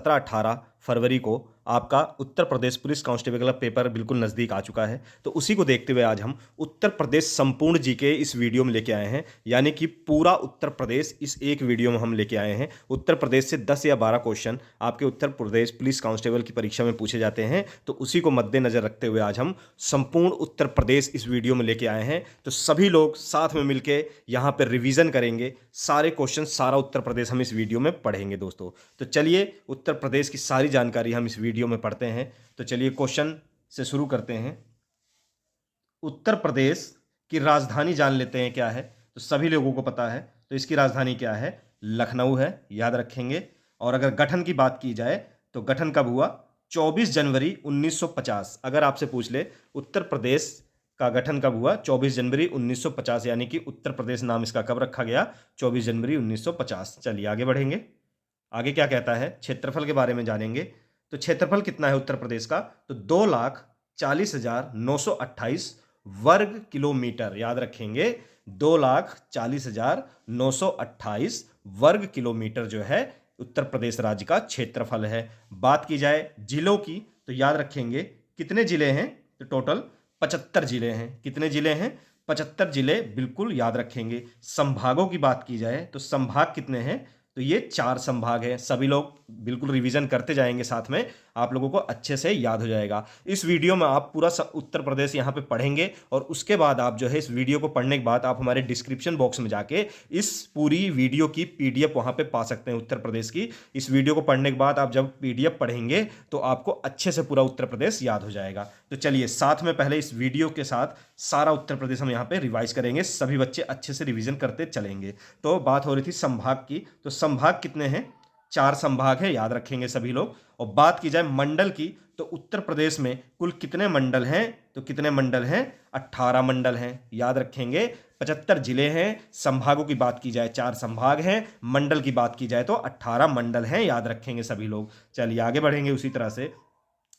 17-18 फरवरी को आपका Uttar Pradesh police constable का पेपर बिल्कुल नज़दीक आ चुका है। तो उसी को देखते हुए आज हम उत्तर प्रदेश संपूर्ण जीके इस वीडियो में लेके आए हैं, यानी कि पूरा उत्तर प्रदेश इस एक वीडियो में हम लेके आए हैं। उत्तर प्रदेश से 10 या 12 क्वेश्चन आपके उत्तर प्रदेश पुलिस कांस्टेबल की परीक्षा में पूछे जाते हैं, तो उसी को मद्देनजर रखते हुए आज हम संपूर्ण उत्तर प्रदेश इस वीडियो में लेके आए हैं। तो सभी लोग साथ में मिलके यहाँ पर रिवीजन करेंगे, सारे क्वेश्चन सारा उत्तर प्रदेश हम इस वीडियो में पढ़ेंगे दोस्तों। तो चलिए उत्तर प्रदेश की सारी जानकारी हम इस वीडियो में पढ़ते हैं। तो चलिए क्वेश्चन से शुरू करते हैं। उत्तर प्रदेश की राजधानी जान लेते हैं क्या है। तो सभी लोगों को पता है, तो इसकी राजधानी क्या है, लखनऊ है, याद रखेंगे। और अगर गठन की बात की जाए तो गठन कब हुआ, 24 जनवरी 1950। अगर आपसे पूछ ले उत्तर प्रदेश का गठन कब हुआ, 24 जनवरी 1950, यानी कि उत्तर प्रदेश नाम इसका कब रखा गया, 24 जनवरी 1950। चलिए आगे बढ़ेंगे। आगे क्या कहता है, क्षेत्रफल के बारे में जानेंगे। तो क्षेत्रफल कितना है उत्तर प्रदेश का, तो 2,40,928 वर्ग किलोमीटर, याद रखेंगे 2,40,928 वर्ग किलोमीटर जो है उत्तर प्रदेश राज्य का क्षेत्रफल है। बात की जाए जिलों की, तो याद रखेंगे कितने जिले हैं, तो टोटल 75 जिले हैं। कितने जिले हैं, 75 जिले, बिल्कुल याद रखेंगे। संभागों की बात की जाए तो संभाग कितने हैं, तो ये 4 संभाग है। सभी लोग बिल्कुल रिवीजन करते जाएंगे, साथ में आप लोगों को अच्छे से याद हो जाएगा। इस वीडियो में आप पूरा उत्तर प्रदेश यहाँ पे पढ़ेंगे और उसके बाद आप जो है इस वीडियो को पढ़ने के बाद आप हमारे डिस्क्रिप्शन बॉक्स में जाके इस पूरी वीडियो की पीडीएफ वहाँ पे पा सकते हैं उत्तर प्रदेश की। इस वीडियो को पढ़ने के बाद आप जब पीडीएफ पढ़ेंगे तो आपको अच्छे से पूरा उत्तर प्रदेश याद हो जाएगा। तो चलिए साथ में पहले इस वीडियो के साथ सारा उत्तर प्रदेश हम यहाँ पे रिवाइज करेंगे, सभी बच्चे अच्छे से रिवीजन करते चलेंगे। तो बात हो रही थी संभाग की, तो संभाग कितने हैं, 4 संभाग है, याद रखेंगे सभी लोग। और बात की जाए मंडल की, तो उत्तर प्रदेश में कुल कितने मंडल हैं, तो कितने मंडल हैं, 18 मंडल हैं, याद रखेंगे। 75 जिले हैं। संभागों की बात की जाए 4 संभाग हैं, मंडल की बात की जाए तो 18 मंडल हैं, याद रखेंगे सभी लोग। चलिए आगे बढ़ेंगे। उसी तरह से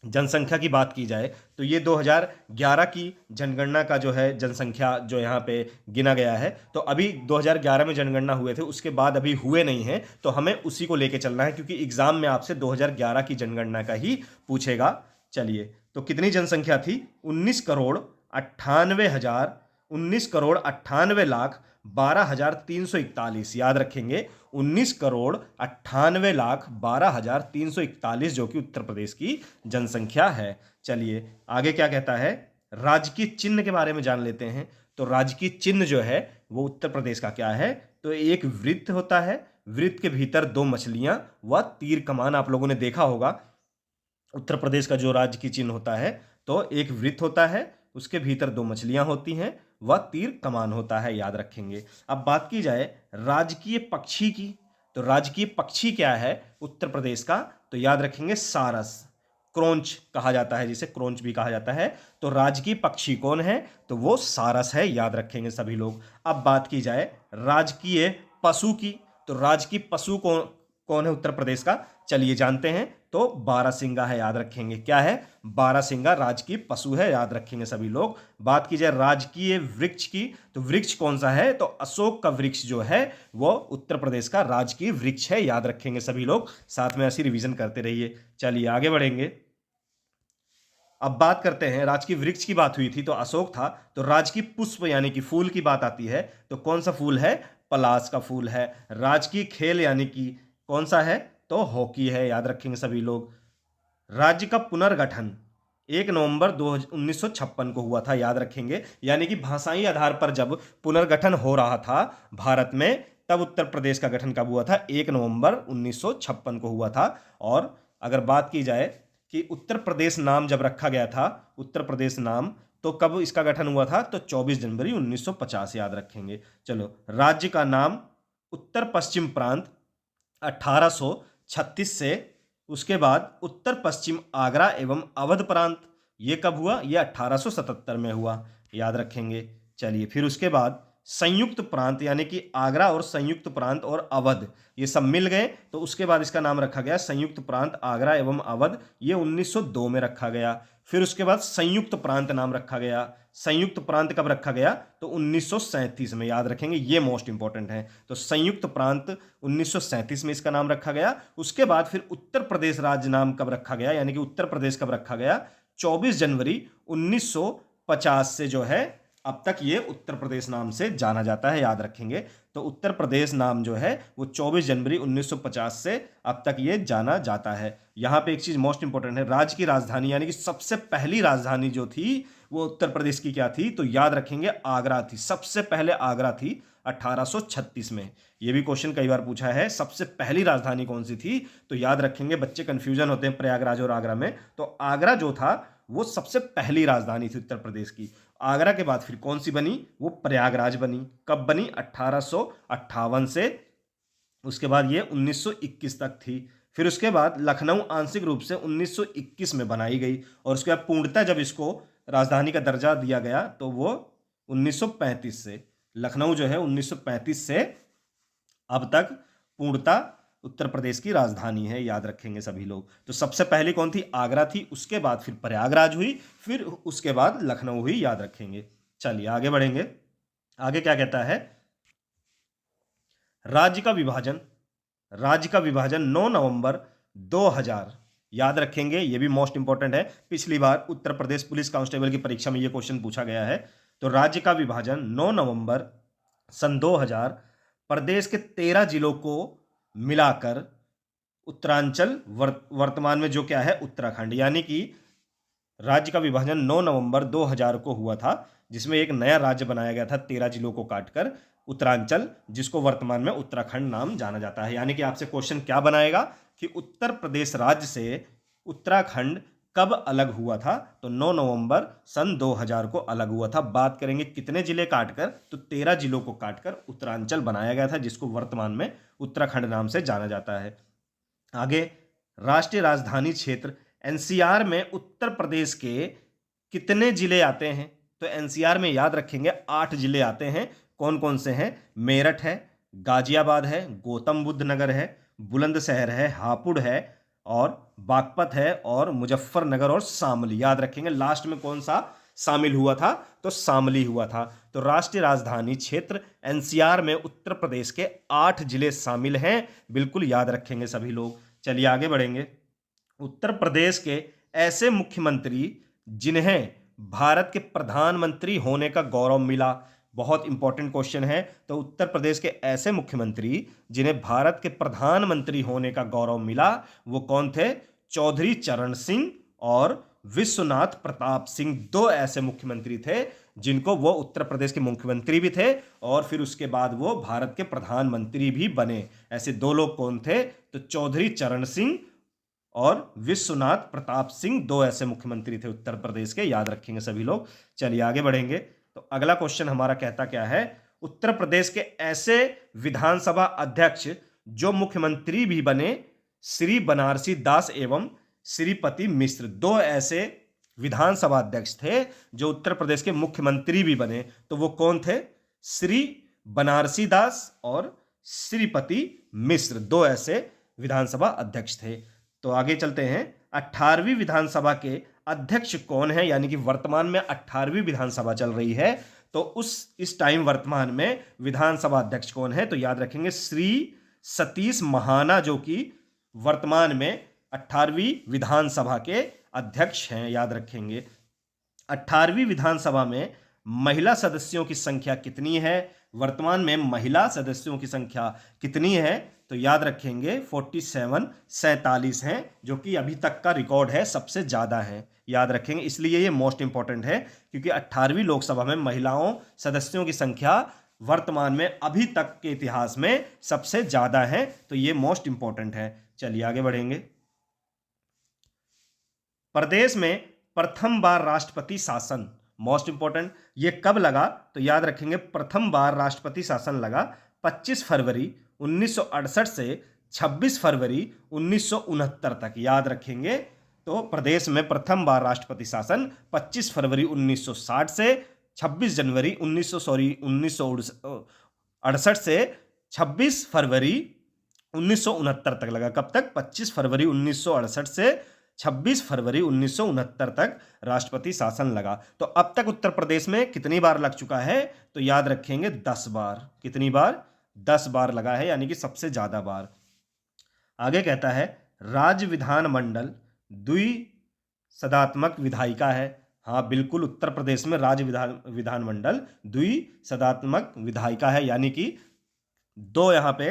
जनसंख्या की बात की जाए तो ये 2011 की जनगणना का जो है जनसंख्या जो यहाँ पे गिना गया है। तो अभी 2011 में जनगणना हुए थे, उसके बाद अभी हुए नहीं हैं, तो हमें उसी को लेके चलना है क्योंकि एग्जाम में आपसे 2011 की जनगणना का ही पूछेगा। चलिए तो कितनी जनसंख्या थी, 19,98,12,341, याद रखेंगे 19,98,12,341 जो कि उत्तर प्रदेश की जनसंख्या है। चलिए आगे क्या कहता है, राजकीय चिन्ह के बारे में जान लेते हैं। तो राजकीय चिन्ह जो है वो उत्तर प्रदेश का क्या है, तो एक वृत्त होता है, वृत्त के भीतर 2 मछलियां व तीर कमान। आप लोगों ने देखा होगा उत्तर प्रदेश का जो राजकीय चिन्ह होता है, तो एक वृत्त होता है, उसके भीतर 2 मछलियां होती हैं व तीर कमान होता है, याद रखेंगे। अब बात की जाए राजकीय पक्षी की, तो राजकीय पक्षी क्या है उत्तर प्रदेश का, तो याद रखेंगे सारस, क्रोंच कहा जाता है, जिसे क्रोंच भी कहा जाता है। तो राजकीय पक्षी कौन है, तो वो सारस है, याद रखेंगे सभी लोग। अब बात की जाए राजकीय पशु की, तो राजकीय पशु कौन है उत्तर प्रदेश का, चलिए जानते हैं। तो बारहसिंगा है, याद रखेंगे। क्या है, बारहसिंगा राजकीय पशु है, याद रखेंगे सभी लोग। बात की जाए राजकीय वृक्ष की, तो वृक्ष कौन सा है, तो अशोक का वृक्ष जो है वो उत्तर प्रदेश का राजकीय वृक्ष है, याद रखेंगे सभी लोग। साथ में ऐसी रिवीजन करते रहिए। चलिए आगे बढ़ेंगे। अब बात करते हैं, राजकीय वृक्ष की बात हुई थी तो अशोक था, तो राजकीय पुष्प यानी कि फूल की बात आती है, तो कौन सा फूल है, पलाश का फूल है। राजकीय खेल यानी कि कौन सा है, तो हॉकी है, याद रखेंगे सभी लोग। राज्य का पुनर्गठन 1 नवंबर 1956 को हुआ था, याद रखेंगे। यानी कि भाषाई आधार पर जब पुनर्गठन हो रहा था भारत में, तब उत्तर प्रदेश का गठन कब हुआ था, 1 नवंबर 1956 को हुआ था। और अगर बात की जाए कि उत्तर प्रदेश नाम जब रखा गया था, उत्तर प्रदेश नाम, तो कब इसका गठन हुआ था, तो 24 जनवरी 1950, याद रखेंगे। चलो राज्य का नाम उत्तर पश्चिम प्रांत 1836 से, उसके बाद उत्तर पश्चिम आगरा एवं अवध प्रांत, ये कब हुआ, ये 1877 में हुआ, याद रखेंगे। चलिए फिर उसके बाद संयुक्त प्रांत यानी कि आगरा और संयुक्त प्रांत और अवध ये सब मिल गए, तो उसके बाद इसका नाम रखा गया संयुक्त प्रांत आगरा एवं अवध। ये 1902 में रखा गया। फिर उसके बाद संयुक्त प्रांत नाम रखा गया। संयुक्त प्रांत कब रखा गया? तो 1937 में, याद रखेंगे, ये मोस्ट इंपॉर्टेंट है। तो संयुक्त प्रांत 1937 में इसका नाम रखा गया। उसके बाद फिर उत्तर प्रदेश राज्य नाम कब रखा गया, यानी कि उत्तर प्रदेश कब रखा गया? 24 जनवरी 1950 से जो है अब तक ये उत्तर प्रदेश नाम से जाना जाता है, याद रखेंगे। तो उत्तर प्रदेश नाम जो है वो 24 जनवरी 1950 से अब तक ये जाना जाता है। यहाँ पे एक चीज मोस्ट इंपॉर्टेंट है, राज्य की राजधानी यानी कि सबसे पहली राजधानी जो थी वो उत्तर प्रदेश की क्या थी? तो याद रखेंगे आगरा थी। सबसे पहले आगरा थी 1836 में। ये भी क्वेश्चन कई बार पूछा है, सबसे पहली राजधानी कौन सी थी? तो याद रखेंगे, बच्चे कंफ्यूजन होते हैं प्रयागराज और आगरा में। तो आगरा जो था वो सबसे पहली राजधानी थी उत्तर प्रदेश की। आगरा के बाद फिर कौन सी बनी? वो प्रयागराज बनी। कब बनी? 1858 से। उसके बाद ये 1921 तक थी। फिर उसके बाद लखनऊ आंशिक रूप से 1921 में बनाई गई, और उसके बाद पूर्णतः जब इसको राजधानी का दर्जा दिया गया तो वो 1935 से। लखनऊ जो है 1935 से अब तक पूर्णतः उत्तर प्रदेश की राजधानी है, याद रखेंगे सभी लोग। तो सबसे पहली कौन थी? आगरा थी। उसके बाद फिर प्रयागराज हुई, फिर उसके बाद लखनऊ हुई, याद रखेंगे। चलिए आगे बढ़ेंगे। आगे क्या कहता है? राज्य का विभाजन। राज्य का विभाजन 9 नवंबर 2000, याद रखेंगे, यह भी मोस्ट इंपॉर्टेंट है। पिछली बार उत्तर प्रदेश पुलिस कांस्टेबल की परीक्षा में यह क्वेश्चन पूछा गया है। तो राज्य का विभाजन 9 नवंबर सन 2000 प्रदेश के 13 जिलों को मिलाकर उत्तरांचल, वर्तमान में जो क्या है उत्तराखंड, यानी कि राज्य का विभाजन 9 नवंबर 2000 को हुआ था, जिसमें एक नया राज्य बनाया गया था 13 जिलों को काटकर, उत्तरांचल, जिसको वर्तमान में उत्तराखंड नाम जाना जाता है। यानी कि आपसे क्वेश्चन क्या बनाएगा कि उत्तर प्रदेश राज्य से उत्तराखंड कब अलग हुआ था? तो 9 नवंबर सन 2000 को अलग हुआ था। बात करेंगे कितने जिले काटकर? तो 13 जिलों को काटकर उत्तरांचल बनाया गया था, जिसको वर्तमान में उत्तराखंड नाम से जाना जाता है। आगे, राष्ट्रीय राजधानी क्षेत्र एनसीआर में उत्तर प्रदेश के कितने जिले आते हैं? तो एनसीआर में याद रखेंगे 8 जिले आते हैं। कौन कौन से हैं? मेरठ है, गाजियाबाद है, गौतम बुद्ध नगर है, बुलंदशहर है, हापुड़ है, और बागपत है, और मुजफ्फरनगर और शामली, याद रखेंगे। लास्ट में कौन सा शामिल हुआ था? तो शामली हुआ था। तो राष्ट्रीय राजधानी क्षेत्र एनसीआर में उत्तर प्रदेश के 8 जिले शामिल हैं, बिल्कुल याद रखेंगे सभी लोग। चलिए आगे बढ़ेंगे। उत्तर प्रदेश के ऐसे मुख्यमंत्री जिन्हें भारत के प्रधानमंत्री होने का गौरव मिला, बहुत इंपॉर्टेंट क्वेश्चन है। तो उत्तर प्रदेश के ऐसे मुख्यमंत्री जिन्हें भारत के प्रधानमंत्री होने का गौरव मिला, वो कौन थे? चौधरी चरण सिंह और विश्वनाथ प्रताप सिंह, 2 ऐसे मुख्यमंत्री थे जिनको वो उत्तर प्रदेश के मुख्यमंत्री भी थे और फिर उसके बाद वो भारत के प्रधानमंत्री भी बने। ऐसे 2 लोग कौन थे? तो चौधरी चरण सिंह और विश्वनाथ प्रताप सिंह, 2 ऐसे मुख्यमंत्री थे उत्तर प्रदेश के, याद रखेंगे सभी लोग। चलिए आगे बढ़ेंगे। तो अगला क्वेश्चन हमारा कहता क्या है? उत्तर प्रदेश के ऐसे विधानसभा अध्यक्ष जो मुख्यमंत्री भी बने, श्री बनारसी दास एवं श्रीपति मिश्र, 2 ऐसे विधानसभा अध्यक्ष थे जो उत्तर प्रदेश के मुख्यमंत्री भी बने। तो वो कौन थे? श्री बनारसी दास और श्रीपति मिश्र, 2 ऐसे विधानसभा अध्यक्ष थे। तो आगे चलते हैं। 18वीं विधानसभा के अध्यक्ष कौन है? यानी कि वर्तमान में 18वीं विधानसभा चल रही है, तो इस टाइम वर्तमान में विधानसभा अध्यक्ष कौन है? तो याद रखेंगे श्री सतीश महाना, जो कि वर्तमान में 18वीं विधानसभा के अध्यक्ष हैं, याद रखेंगे। 18वीं विधानसभा में महिला सदस्यों की संख्या कितनी है? वर्तमान में महिला सदस्यों की संख्या कितनी है? तो याद रखेंगे 47 हैं, जो कि अभी तक का रिकॉर्ड है, सबसे ज्यादा है, याद रखेंगे। इसलिए ये मोस्ट इंपॉर्टेंट है, क्योंकि 18वीं लोकसभा में महिलाओं सदस्यों की संख्या वर्तमान में अभी तक के इतिहास में सबसे ज्यादा है, तो ये मोस्ट इंपॉर्टेंट है। चलिए आगे बढ़ेंगे। प्रदेश में प्रथम बार राष्ट्रपति शासन, मोस्ट इंपॉर्टेंट, ये कब लगा? तो याद रखेंगे प्रथम बार राष्ट्रपति शासन लगा 25 फरवरी 1968 से 26 फरवरी 1969 तक, याद रखेंगे। तो प्रदेश में प्रथम बार राष्ट्रपति शासन 25 फरवरी 1960 से 26 जनवरी 1968 से 26 फरवरी 1969 तक लगा। कब तक? 25 फरवरी 1968 से 26 फरवरी 1969 तक राष्ट्रपति शासन लगा। तो अब तक उत्तर प्रदेश में कितनी बार लग चुका है? तो याद रखेंगे 10 बार। कितनी बार? 10 बार लगा है, यानी कि सबसे ज्यादा बार। आगे कहता है राज्य विधानमंडल द्विसदात्मक विधायिका है। हाँ बिल्कुल, उत्तर प्रदेश में राज्य विधानमंडल द्विसदात्मक विधायिका है, यानी कि दो यहाँ पे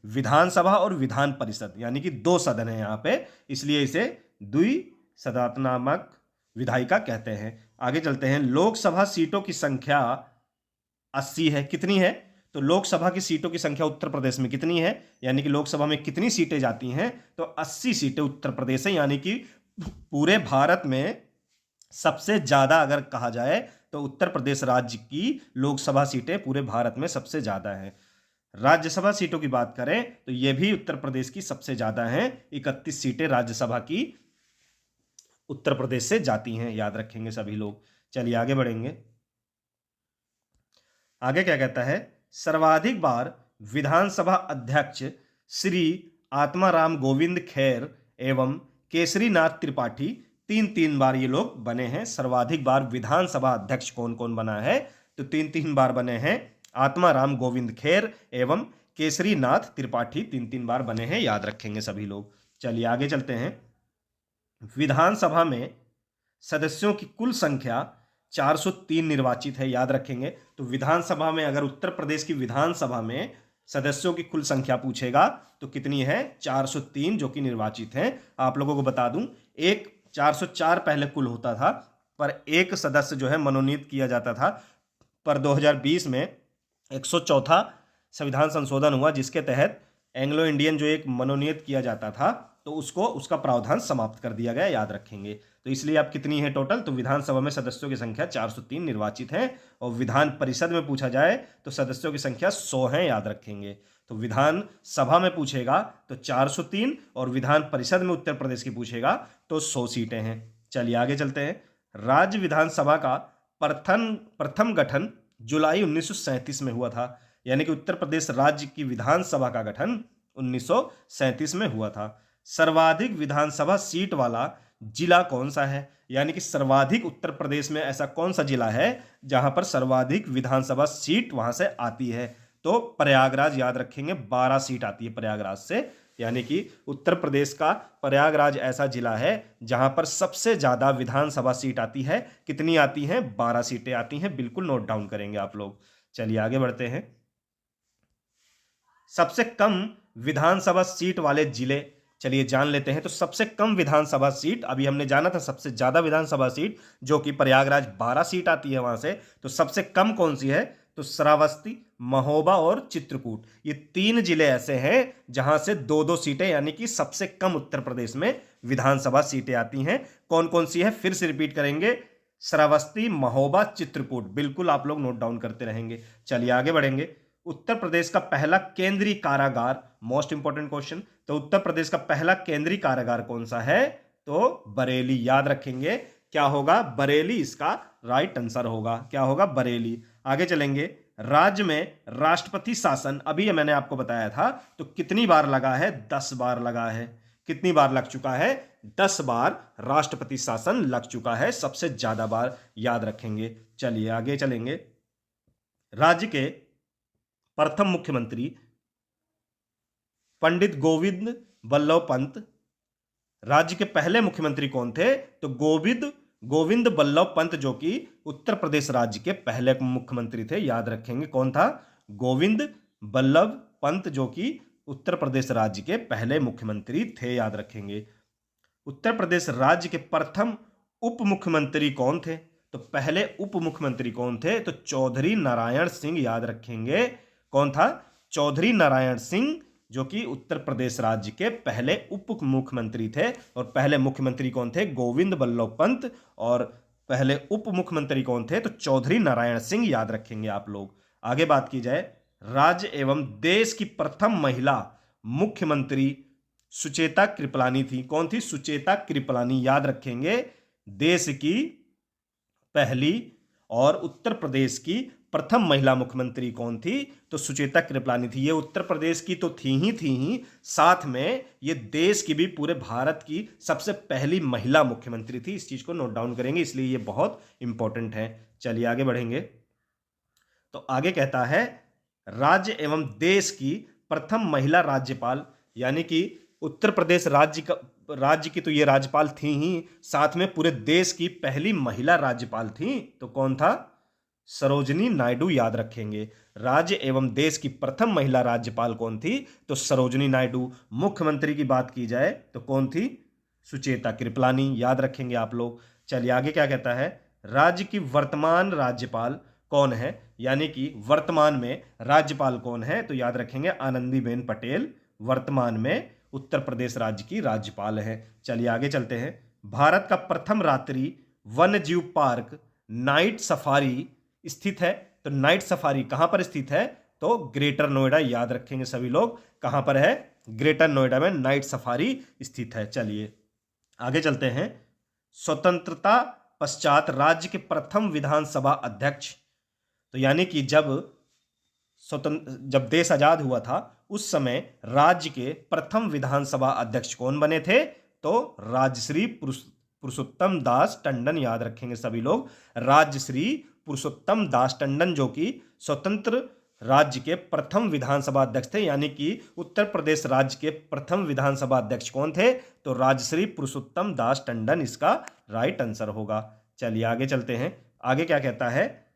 विधानसभा और विधान परिषद, यानी कि 2 सदन है यहाँ पे, इसलिए इसे द्विसदात्मक विधायिका कहते हैं। आगे चलते हैं। लोकसभा सीटों की संख्या 80 है। कितनी है? तो लोकसभा की सीटों की संख्या उत्तर प्रदेश में कितनी है, यानी कि लोकसभा में कितनी सीटें जाती हैं? तो 80 सीटें उत्तर प्रदेश है, यानी कि पूरे भारत में सबसे ज्यादा अगर कहा जाए तो उत्तर प्रदेश राज्य की लोकसभा सीटें पूरे भारत में सबसे ज्यादा है। राज्यसभा सीटों की बात करें तो यह भी उत्तर प्रदेश की सबसे ज्यादा हैं। 31 सीटें राज्यसभा की उत्तर प्रदेश से जाती हैं, याद रखेंगे सभी लोग। चलिए आगे बढ़ेंगे। आगे क्या कहता है? सर्वाधिक बार विधानसभा अध्यक्ष श्री आत्माराम गोविंद खेर एवं केसरीनाथ त्रिपाठी 3 बार ये लोग बने हैं। सर्वाधिक बार विधानसभा अध्यक्ष कौन कौन बना है? तो 3 बार बने हैं। आत्माराम गोविंद खेर एवं केसरीनाथ त्रिपाठी 3 बार बने हैं, याद रखेंगे सभी लोग। चलिए आगे चलते हैं। विधानसभा में सदस्यों की कुल संख्या 403 निर्वाचित है, याद रखेंगे। तो विधानसभा में, अगर उत्तर प्रदेश की विधानसभा में सदस्यों की कुल संख्या पूछेगा तो कितनी है? 403 जो कि निर्वाचित हैं। आप लोगों को बता दूं, 404 पहले कुल होता था, पर एक सदस्य जो है मनोनीत किया जाता था। पर 2020 में 104वां संविधान संशोधन हुआ, जिसके तहत एंग्लो इंडियन जो एक मनोनीत किया जाता था, तो उसका प्रावधान समाप्त कर दिया गया, याद रखेंगे। तो इसलिए आप कितनी है टोटल? तो विधानसभा में सदस्यों की संख्या 403 निर्वाचित है, और विधान परिषद में पूछा जाए तो सदस्यों की संख्या 100 है, याद रखेंगे। तो विधान सभा में पूछेगा तो 403, और विधान परिषद में उत्तर प्रदेश की पूछेगा तो 100 सीटें हैं। चलिए आगे चलते हैं। राज्य विधानसभा का प्रथम गठन जुलाई 1937 में हुआ था, यानी कि उत्तर प्रदेश राज्य की विधानसभा का गठन 1937 में हुआ था। सर्वाधिक विधानसभा सीट वाला जिला कौन सा है? यानी कि सर्वाधिक उत्तर प्रदेश में ऐसा कौन सा जिला है जहां पर सर्वाधिक विधानसभा सीट वहां से आती है? तो प्रयागराज, याद रखेंगे। 12 सीट आती है प्रयागराज से, यानी कि उत्तर प्रदेश का प्रयागराज ऐसा जिला है जहां पर सबसे ज्यादा विधानसभा सीट आती है। कितनी आती हैं? 12 सीटें आती हैं। बिल्कुल नोट डाउन करेंगे आप लोग। चलिए आगे बढ़ते हैं। सबसे कम विधानसभा सीट वाले जिले चलिए जान लेते हैं। तो सबसे कम विधानसभा सीट, अभी हमने जाना था सबसे ज्यादा विधानसभा सीट जो कि प्रयागराज 12 सीट आती है वहां से, तो सबसे कम कौन सी है? तो श्रावस्ती, महोबा और चित्रकूट, ये 3 जिले ऐसे हैं जहां से 2-2 सीटें, यानी कि सबसे कम उत्तर प्रदेश में विधानसभा सीटें आती हैं। कौन कौन सी है? फिर से रिपीट करेंगे। श्रावस्ती, महोबा, चित्रकूट, बिल्कुल आप लोग नोट डाउन करते रहेंगे। चलिए आगे बढ़ेंगे। उत्तर प्रदेश का पहला केंद्रीय कारागार, मोस्ट इंपॉर्टेंट क्वेश्चन। तो उत्तर प्रदेश का पहला केंद्रीय कारागार कौन सा है? तो बरेली, याद रखेंगे। क्या होगा? बरेली इसका राइट आंसर होगा। क्या होगा? बरेली। आगे चलेंगे। राज्य में राष्ट्रपति शासन, अभी मैंने आपको बताया था, तो कितनी बार लगा है? 10 बार लगा है। कितनी बार लग चुका है? 10 बार राष्ट्रपति शासन लग चुका है, सबसे ज्यादा बार, याद रखेंगे। चलिए आगे चलेंगे। राज्य के प्रथम मुख्यमंत्री पंडित गोविंद बल्लभ पंत। राज्य के पहले मुख्यमंत्री कौन थे? तो गोविंद बल्लभ पंत, जो कि उत्तर प्रदेश राज्य के पहले मुख्यमंत्री थे, याद रखेंगे। कौन था? गोविंद बल्लभ पंत, जो कि उत्तर प्रदेश राज्य के पहले मुख्यमंत्री थे, याद रखेंगे। उत्तर प्रदेश राज्य के प्रथम उप मुख्यमंत्री कौन थे? तो पहले उप मुख्यमंत्री कौन थे? तो चौधरी नारायण सिंह, याद रखेंगे। कौन था? चौधरी नारायण सिंह, जो कि उत्तर प्रदेश राज्य के पहले उप मुख्यमंत्री थे। और पहले मुख्यमंत्री कौन थे? गोविंद बल्लभ पंत। और पहले उप मुख्यमंत्री कौन थे? तो चौधरी नारायण सिंह, याद रखेंगे आप लोग। आगे बात की जाए, राज्य एवं देश की प्रथम महिला मुख्यमंत्री सुचेता कृपलानी थी। कौन थी? सुचेता कृपलानी, याद रखेंगे। देश की पहली और उत्तर प्रदेश की प्रथम महिला मुख्यमंत्री कौन थी? तो सुचेता कृपलानी थी। ये उत्तर प्रदेश की तो थी ही, साथ में ये देश की भी, पूरे भारत की सबसे पहली महिला मुख्यमंत्री थी। इस चीज को नोट डाउन करेंगे, इसलिए ये बहुत इंपॉर्टेंट है। चलिए आगे बढ़ेंगे। तो आगे कहता है राज्य एवं देश की प्रथम महिला राज्यपाल, यानी कि उत्तर प्रदेश राज्य की तो ये राज्यपाल थी ही, साथ में पूरे देश की पहली महिला राज्यपाल थी। तो कौन था? सरोजिनी नायडू, याद रखेंगे। राज्य एवं देश की प्रथम महिला राज्यपाल कौन थी? तो सरोजिनी नायडू। मुख्यमंत्री की बात की जाए तो कौन थी? सुचेता कृपलानी, याद रखेंगे आप लोग। चलिए आगे क्या कहता है, राज्य की वर्तमान राज्यपाल कौन है, यानी कि वर्तमान में राज्यपाल कौन है? तो याद रखेंगे आनंदीबेन पटेल वर्तमान में उत्तर प्रदेश राज्य की राज्यपाल है। चलिए आगे चलते हैं। भारत का प्रथम रात्रि वन्य जीव पार्क नाइट सफारी स्थित है। तो नाइट सफारी कहां पर स्थित है? तो ग्रेटर नोएडा, याद रखेंगे सभी लोग। कहां पर है? ग्रेटर नोएडा में नाइट सफारी स्थित है। चलिए आगे चलते हैं। स्वतंत्रता पश्चात राज्य के प्रथम विधानसभा अध्यक्ष, तो यानी कि जब देश आजाद हुआ था उस समय राज्य के प्रथम विधानसभा अध्यक्ष कौन बने थे? तो राजश्री पुरुषोत्तम दास टंडन, याद रखेंगे सभी लोग। राजश्री पुरुषोत्तम दास टंडन जो कि स्वतंत्र राज्य के प्रथम विधानसभा अध्यक्ष थे, यानी कि उत्तर प्रदेश राज्य के प्रथम विधानसभा अध्यक्ष कौन थे? तो राजश्री पुरुषोत्तम दास टंडन इसका राइट आंसर होगा। चलिए आगे चलते हैं। आगे क्या कहता है,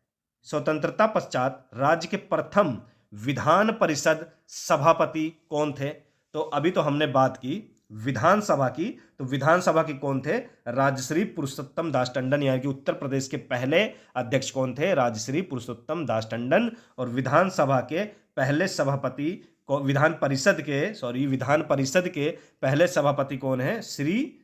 स्वतंत्रता पश्चात राज्य के प्रथम विधान परिषद सभापति कौन थे? तो अभी तो हमने बात की विधानसभा की, तो विधानसभा के कौन थे? राजश्री पुरुषोत्तम दास टंडन, यानी कि उत्तर प्रदेश के पहले अध्यक्ष कौन थे? राजश्री पुरुषोत्तम दास टंडन। और विधानसभा के पहले सभापति विधान परिषद के पहले सभापति कौन है? श्री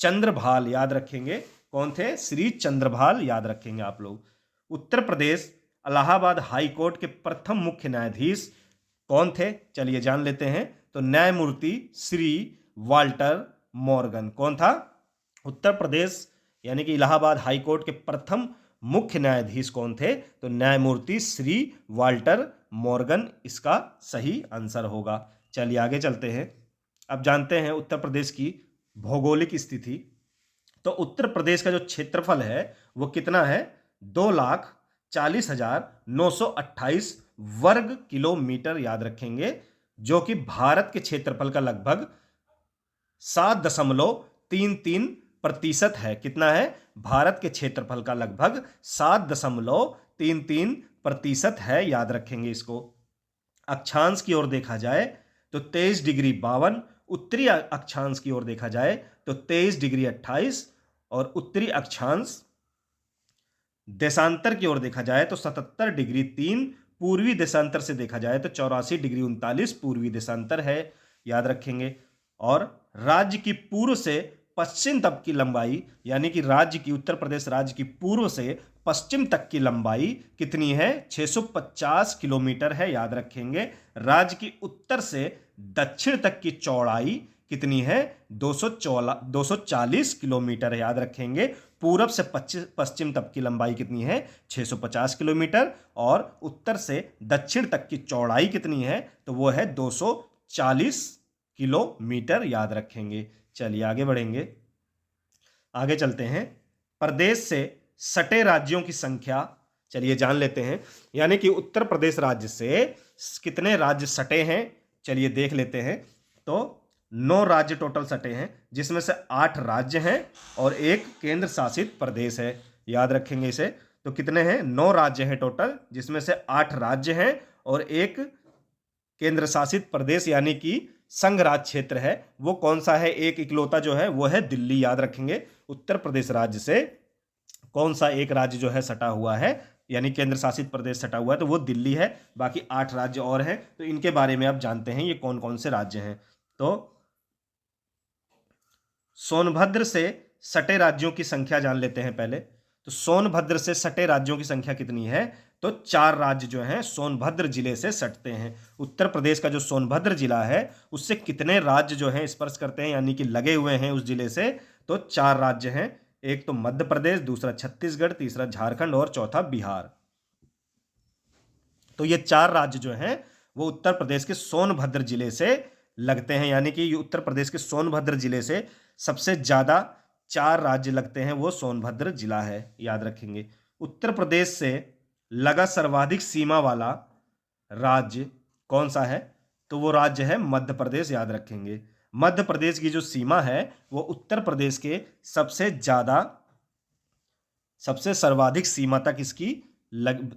चंद्रभाल, याद रखेंगे। कौन थे? श्री चंद्रभाल, याद रखेंगे आप लोग। उत्तर प्रदेश इलाहाबाद हाई कोर्ट के प्रथम मुख्य न्यायाधीश कौन थे? चलिए जान लेते हैं। तो न्यायमूर्ति श्री वाल्टर मॉर्गन। कौन था? उत्तर प्रदेश यानी कि इलाहाबाद हाई कोर्ट के प्रथम मुख्य न्यायाधीश कौन थे? तो न्यायमूर्ति श्री वाल्टर मॉर्गन इसका सही आंसर होगा। चलिए आगे चलते हैं। अब जानते हैं उत्तर प्रदेश की भौगोलिक स्थिति। तो उत्तर प्रदेश का जो क्षेत्रफल है वो कितना है? 2,40,928 वर्ग किलोमीटर, याद रखेंगे, जो कि भारत के क्षेत्रफल का लगभग 7.33% है। कितना है? भारत के क्षेत्रफल का लगभग 7.33% है, याद रखेंगे इसको। अक्षांश की ओर देखा जाए तो 23 डिग्री 52, उत्तरी अक्षांश की ओर देखा जाए तो 23 डिग्री 28, और उत्तरी अक्षांश देशांतर की ओर देखा जाए तो 77 डिग्री 3, पूर्वी देशांतर से देखा जाए तो 84 डिग्री 39 पूर्वी देशांतर है, याद रखेंगे। और राज्य की पूर्व से पश्चिम तक की लंबाई, यानी कि उत्तर प्रदेश राज्य की पूर्व से पश्चिम तक की लंबाई कितनी है? 650 किलोमीटर है, याद रखेंगे। राज्य की उत्तर से दक्षिण तक की चौड़ाई कितनी है? 240 किलोमीटर, याद रखेंगे। पूरब से पश्चिम तक की लंबाई कितनी है? 650 किलोमीटर। और उत्तर से दक्षिण तक की चौड़ाई कितनी है? तो वो है 240 किलोमीटर, याद रखेंगे। चलिए आगे बढ़ेंगे। आगे चलते हैं। प्रदेश से सटे राज्यों की संख्या चलिए जान लेते हैं, यानी कि उत्तर प्रदेश राज्य से कितने राज्य सटे हैं चलिए देख लेते हैं। तो 9 राज्य टोटल सटे हैं, जिसमें से 8 राज्य हैं और एक केंद्र शासित प्रदेश है, याद रखेंगे इसे। तो कितने हैं? 9 राज्य हैं टोटल, जिसमें से 8 राज्य हैं और एक केंद्र शासित प्रदेश यानी कि संघ राज क्षेत्र है। वो कौन सा है? एक इकलौता जो है वो है दिल्ली, याद रखेंगे। उत्तर प्रदेश राज्य से कौन सा एक राज्य जो है सटा हुआ है, यानी केंद्र शासित प्रदेश सटा हुआ है, तो वो दिल्ली है। बाकी 8 राज्य और हैं, तो इनके बारे में आप जानते हैं ये कौन कौन से राज्य हैं। तो सोनभद्र से सटे राज्यों की संख्या जान लेते हैं पहले। तो सोनभद्र से सटे राज्यों की संख्या कितनी है? तो 4 राज्य जो हैं सोनभद्र जिले से सटते हैं। उत्तर प्रदेश का जो सोनभद्र जिला है उससे कितने राज्य जो हैं स्पर्श करते हैं, यानी कि लगे हुए हैं उस जिले से? तो 4 राज्य हैं। एक तो मध्य प्रदेश, दूसरा छत्तीसगढ़, तीसरा झारखंड और चौथा बिहार। तो ये 4 राज्य जो हैं वो उत्तर प्रदेश के सोनभद्र जिले से लगते हैं, यानी कि उत्तर प्रदेश के सोनभद्र जिले से सबसे ज्यादा 4 राज्य लगते हैं, वो सोनभद्र जिला है, याद रखेंगे। उत्तर प्रदेश से लगा सर्वाधिक सीमा वाला राज्य कौन सा है? तो वो राज्य है मध्य प्रदेश, याद रखेंगे। मध्य प्रदेश की जो सीमा है वो उत्तर प्रदेश के सबसे सर्वाधिक सीमा तक इसकी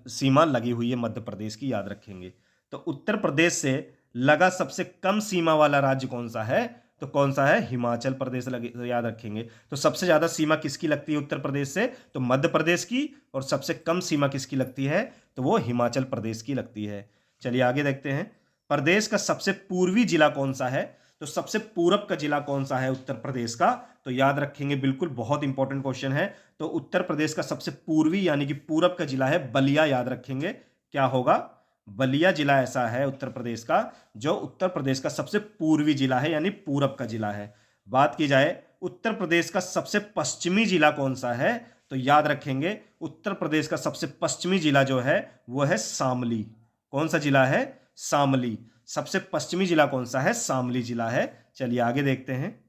सीमा लगी हुई है मध्य प्रदेश की, याद रखेंगे। तो उत्तर प्रदेश से लगा सबसे कम सीमा वाला राज्य कौन सा है? तो कौन सा है? हिमाचल प्रदेश लगे, याद रखेंगे। तो सबसे ज्यादा सीमा किसकी लगती है उत्तर प्रदेश से? तो मध्य प्रदेश की। और सबसे कम सीमा किसकी लगती है? तो वो हिमाचल प्रदेश की लगती है। चलिए आगे देखते हैं। प्रदेश का सबसे पूर्वी जिला कौन सा है? तो सबसे पूरब का जिला कौन सा है उत्तर प्रदेश का? तो याद रखेंगे, बिल्कुल बहुत इंपॉर्टेंट क्वेश्चन है। तो उत्तर प्रदेश का सबसे पूर्वी यानी कि पूरब का जिला है बलिया, याद रखेंगे। क्या होगा? बलिया जिला ऐसा है उत्तर प्रदेश का जो उत्तर प्रदेश का सबसे पूर्वी जिला है, यानी पूरब का जिला है। बात की जाए उत्तर प्रदेश का सबसे पश्चिमी जिला कौन सा है? तो याद रखेंगे, उत्तर प्रदेश का सबसे पश्चिमी जिला जो है वो है शामली। कौन सा जिला है? शामली। सबसे पश्चिमी जिला कौन सा है? शामली जिला है। चलिए आगे देखते हैं।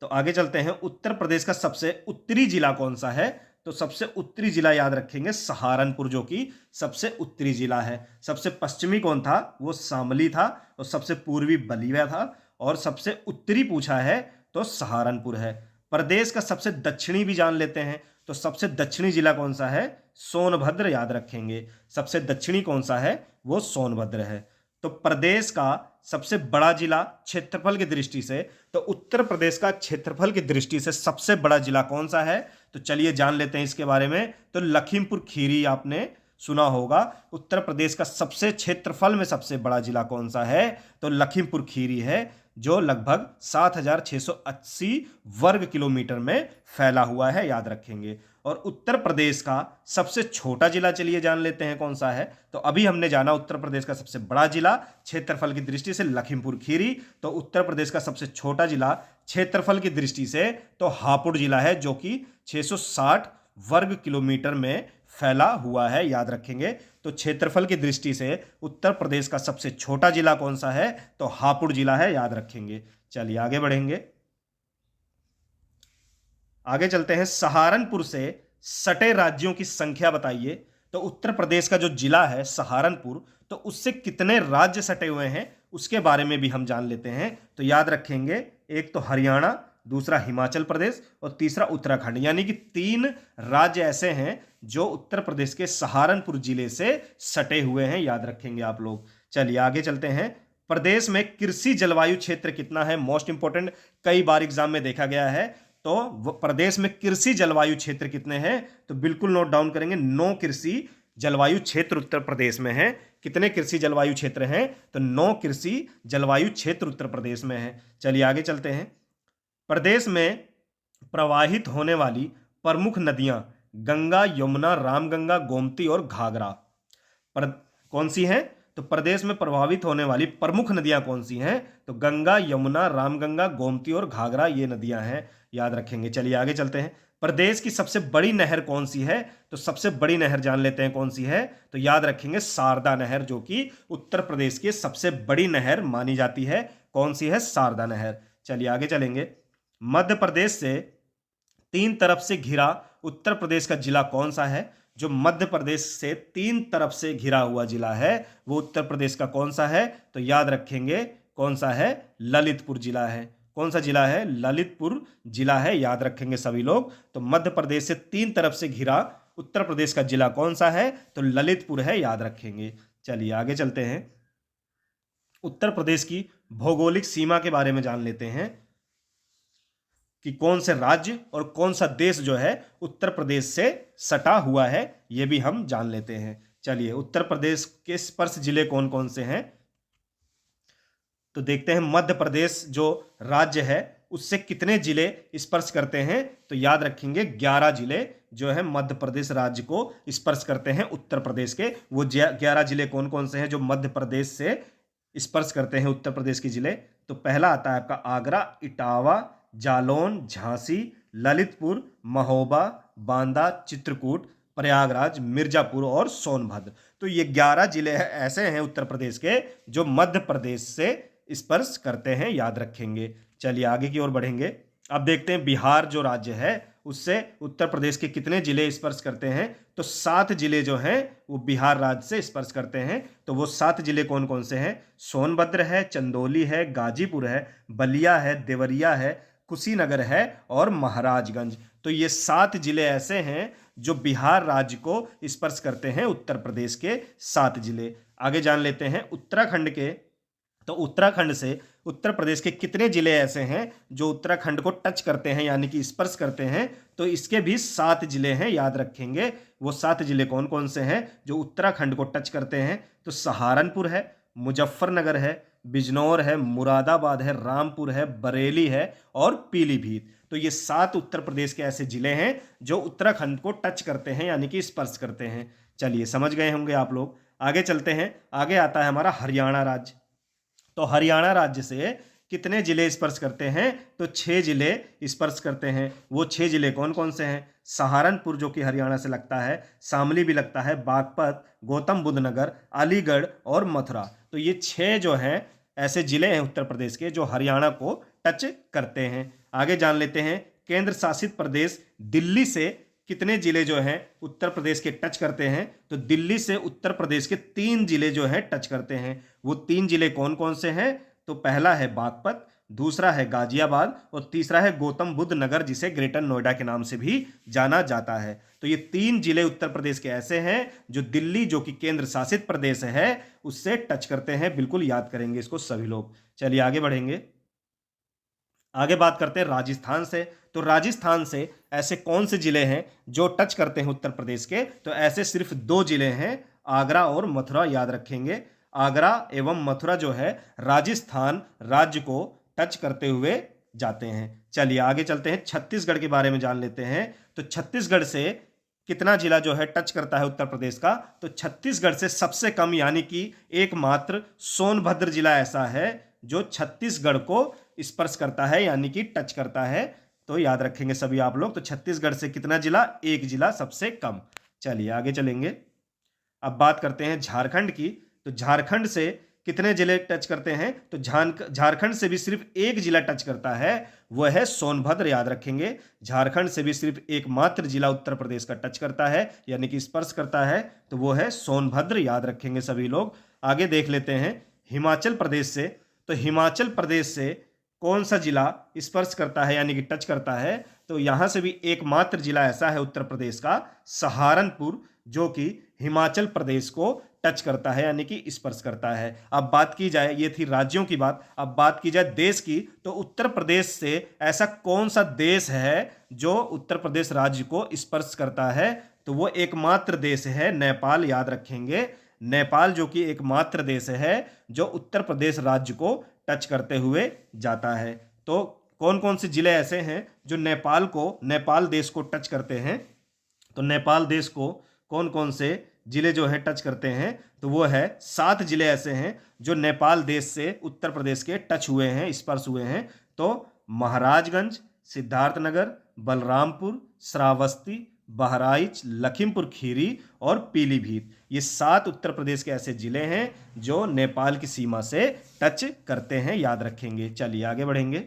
तो आगे चलते हैं। उत्तर प्रदेश का सबसे उत्तरी जिला कौन सा है? तो सबसे उत्तरी जिला याद रखेंगे सहारनपुर, जो कि सबसे उत्तरी जिला है। सबसे पश्चिमी कौन था? वो शामली था। और सबसे पूर्वी बलिया था। और सबसे उत्तरी पूछा है तो सहारनपुर है। प्रदेश का सबसे दक्षिणी भी जान लेते हैं। तो सबसे दक्षिणी जिला कौन सा है? सोनभद्र, याद रखेंगे। सबसे दक्षिणी कौन सा है? वो सोनभद्र है। तो प्रदेश का सबसे बड़ा जिला क्षेत्रफल की दृष्टि से, तो उत्तर प्रदेश का क्षेत्रफल की दृष्टि से सबसे बड़ा जिला कौन सा है? तो चलिए जान लेते हैं इसके बारे में। तो लखीमपुर खीरी आपने सुना होगा। उत्तर प्रदेश का सबसे क्षेत्रफल में सबसे बड़ा जिला कौन सा है? तो लखीमपुर खीरी है, जो लगभग 7,680 वर्ग किलोमीटर में फैला हुआ है, याद रखेंगे। और उत्तर प्रदेश का सबसे छोटा जिला चलिए जान लेते हैं कौन सा है। तो अभी हमने जाना उत्तर प्रदेश का सबसे बड़ा जिला क्षेत्रफल की दृष्टि से लखीमपुर खीरी। तो उत्तर प्रदेश का सबसे छोटा जिला क्षेत्रफल की दृष्टि से तो हापुड़ जिला है, जो कि 660 वर्ग किलोमीटर में फैला हुआ है, याद रखेंगे। तो क्षेत्रफल की दृष्टि से उत्तर प्रदेश का सबसे छोटा जिला कौन सा है? तो हापुड़ जिला है, याद रखेंगे। चलिए आगे बढ़ेंगे। आगे चलते हैं। सहारनपुर से सटे राज्यों की संख्या बताइए। तो उत्तर प्रदेश का जो जिला है सहारनपुर, तो उससे कितने राज्य सटे हुए हैं उसके बारे में भी हम जान लेते हैं। तो याद रखेंगे, एक तो हरियाणा, दूसरा हिमाचल प्रदेश और तीसरा उत्तराखंड, यानी कि 3 राज्य ऐसे हैं जो उत्तर प्रदेश के सहारनपुर जिले से सटे हुए हैं, याद रखेंगे आप लोग। चलिए आगे चलते हैं। प्रदेश में कृषि जलवायु क्षेत्र कितना है? मोस्ट इंपोर्टेंट, कई बार एग्जाम में देखा गया है। तो प्रदेश में कृषि जलवायु क्षेत्र कितने हैं? तो बिल्कुल नोट डाउन करेंगे, 9 कृषि जलवायु क्षेत्र उत्तर प्रदेश में है। कितने कृषि जलवायु क्षेत्र हैं? तो 9 कृषि जलवायु क्षेत्र उत्तर प्रदेश में है। चलिए आगे चलते हैं। प्रदेश में प्रवाहित होने वाली प्रमुख नदियां गंगा, यमुना, रामगंगा, गोमती और घाघरा कौन सी हैं? तो प्रदेश में प्रभावित होने वाली प्रमुख नदियां कौन सी हैं? तो गंगा, यमुना, रामगंगा, गोमती और घाघरा ये नदियां हैं, याद रखेंगे। चलिए आगे चलते हैं। प्रदेश की सबसे बड़ी नहर कौन सी है? तो सबसे बड़ी नहर जान लेते हैं कौन सी है। तो याद रखेंगे शारदा नहर, जो कि उत्तर प्रदेश की सबसे बड़ी नहर मानी जाती है। कौन सी है? शारदा नहर। चलिए आगे चलेंगे। मध्य प्रदेश से 3 तरफ से घिरा उत्तर प्रदेश का जिला कौन सा है? जो मध्य प्रदेश से 3 तरफ से घिरा हुआ जिला है वो उत्तर प्रदेश का कौन सा है? तो याद रखेंगे, कौन सा है? ललितपुर जिला है। कौन सा जिला है? ललितपुर जिला है, याद रखेंगे सभी लोग। तो मध्य प्रदेश से 3 तरफ से घिरा उत्तर प्रदेश का जिला कौन सा है? तो ललितपुर है, याद रखेंगे। चलिए आगे चलते हैं। उत्तर प्रदेश की भौगोलिक सीमा के बारे में जान लेते हैं कि कौन से राज्य और कौन सा देश जो है उत्तर प्रदेश से सटा हुआ है, यह भी हम जान लेते हैं। चलिए, उत्तर प्रदेश के स्पर्श जिले कौन कौन से हैं? तो देखते हैं, मध्य प्रदेश जो राज्य है उससे कितने जिले स्पर्श करते हैं? तो याद रखेंगे 11 जिले जो है मध्य प्रदेश राज्य को स्पर्श करते हैं उत्तर प्रदेश के। वो 11 जिले कौन कौन से हैं जो मध्य प्रदेश से स्पर्श करते हैं उत्तर प्रदेश के जिले? तो पहला आता है आपका आगरा, इटावा, जालौन, झांसी, ललितपुर, महोबा, बांदा, चित्रकूट, प्रयागराज, मिर्जापुर और सोनभद्र। तो ये 11 जिले ऐसे हैं उत्तर प्रदेश के जो मध्य प्रदेश से स्पर्श करते हैं, याद रखेंगे। चलिए आगे की ओर बढ़ेंगे। अब देखते हैं बिहार जो राज्य है उससे उत्तर प्रदेश के कितने जिले स्पर्श करते हैं। तो 7 जिले जो हैं वो बिहार राज्य से स्पर्श करते हैं। तो वो 7 जिले कौन कौन से हैं? सोनभद्र है, चंदौली है, गाजीपुर है, बलिया है, देवरिया है, कुशीनगर है और महाराजगंज। तो ये 7 जिले ऐसे हैं जो बिहार राज्य को स्पर्श करते हैं, उत्तर प्रदेश के 7 जिले। आगे जान लेते हैं उत्तराखंड के। तो उत्तराखंड से उत्तर प्रदेश के कितने जिले ऐसे हैं जो उत्तराखंड को टच करते हैं यानी कि स्पर्श करते हैं? तो इसके भी 7 जिले हैं, याद रखेंगे। वो 7 जिले कौन कौन से हैं जो उत्तराखंड को टच करते हैं? तो सहारनपुर है, मुजफ्फरनगर है, बिजनौर है, मुरादाबाद है, रामपुर है, बरेली है और पीलीभीत। तो ये 7 उत्तर प्रदेश के ऐसे जिले हैं जो उत्तराखंड को टच करते हैं यानी कि स्पर्श करते हैं। चलिए समझ गए होंगे आप लोग। आगे चलते हैं। आगे आता है हमारा हरियाणा राज्य। तो हरियाणा राज्य से कितने जिले स्पर्श करते हैं? तो 6 जिले स्पर्श करते हैं। वो 6 जिले कौन कौन से हैं? सहारनपुर जो कि हरियाणा से लगता है, शामली भी लगता है, बागपत, गौतम बुद्ध नगर, अलीगढ़ और मथुरा। तो ये 6 जो हैं ऐसे जिले हैं उत्तर प्रदेश के जो हरियाणा को टच करते हैं। आगे जान लेते हैं केंद्र शासित प्रदेश दिल्ली से कितने जिले जो हैं उत्तर प्रदेश के टच करते हैं? तो दिल्ली से उत्तर प्रदेश के 3 जिले जो हैं टच करते हैं। वो 3 जिले कौन कौन से हैं? तो पहला है बागपत, दूसरा है गाजियाबाद और तीसरा है गौतम बुद्ध नगर, जिसे ग्रेटर नोएडा के नाम से भी जाना जाता है। तो ये 3 जिले उत्तर प्रदेश के ऐसे हैं जो दिल्ली जो कि केंद्र शासित प्रदेश है उससे टच करते हैं। बिल्कुल याद करेंगे इसको सभी लोग। चलिए आगे बढ़ेंगे। आगे बात करते हैं राजस्थान से। तो राजस्थान से ऐसे कौन से जिले हैं जो टच करते हैं उत्तर प्रदेश के? तो ऐसे सिर्फ 2 जिले हैं, आगरा और मथुरा, याद रखेंगे। आगरा एवं मथुरा जो है राजस्थान राज्य को टच करते हुए जाते हैं। चलिए आगे चलते हैं, छत्तीसगढ़ के बारे में जान लेते हैं। तो छत्तीसगढ़ से कितना जिला जो है टच करता है उत्तर प्रदेश का? तो छत्तीसगढ़ से सबसे कम यानी कि एकमात्र सोनभद्र जिला ऐसा है जो छत्तीसगढ़ को स्पर्श करता है यानी कि टच करता है। तो याद रखेंगे सभी आप लोग। तो छत्तीसगढ़ से कितना जिला? 1 जिला सबसे कम। चलिए आगे चलेंगे। अब बात करते हैं झारखंड की। तो झारखंड से कितने जिले टच करते हैं? तो झारखंड से भी सिर्फ 1 जिला टच करता है, वह है सोनभद्र, याद रखेंगे। झारखंड से भी सिर्फ एकमात्र जिला उत्तर प्रदेश का टच करता है यानी कि स्पर्श करता है, तो वो है सोनभद्र, याद रखेंगे सभी लोग। आगे देख लेते हैं हिमाचल प्रदेश से। तो हिमाचल प्रदेश से कौन सा जिला स्पर्श करता है यानी कि टच करता है? तो यहां से भी एकमात्र जिला ऐसा है उत्तर प्रदेश का, सहारनपुर, जो कि हिमाचल प्रदेश को टच करता है यानी कि स्पर्श करता है। अब बात की जाए, ये थी राज्यों की बात, अब बात की जाए देश की। तो उत्तर प्रदेश से ऐसा कौन सा देश है जो उत्तर प्रदेश राज्य को स्पर्श करता है? तो वो एकमात्र देश है नेपाल, याद रखेंगे। नेपाल जो कि एकमात्र देश है जो उत्तर प्रदेश राज्य को टच करते हुए जाता है। तो कौन कौन से जिले ऐसे हैं जो नेपाल देश को टच करते हैं? तो नेपाल देश को कौन कौन से जिले जो है टच करते हैं? तो वो है 7 जिले ऐसे हैं जो नेपाल देश से उत्तर प्रदेश के टच हुए हैं, स्पर्श हुए हैं। तो महाराजगंज, सिद्धार्थनगर, बलरामपुर, श्रावस्ती, बहराइच, लखीमपुर खीरी और पीलीभीत, ये 7 उत्तर प्रदेश के ऐसे जिले हैं जो नेपाल की सीमा से टच करते हैं, याद रखेंगे। चलिए आगे बढ़ेंगे।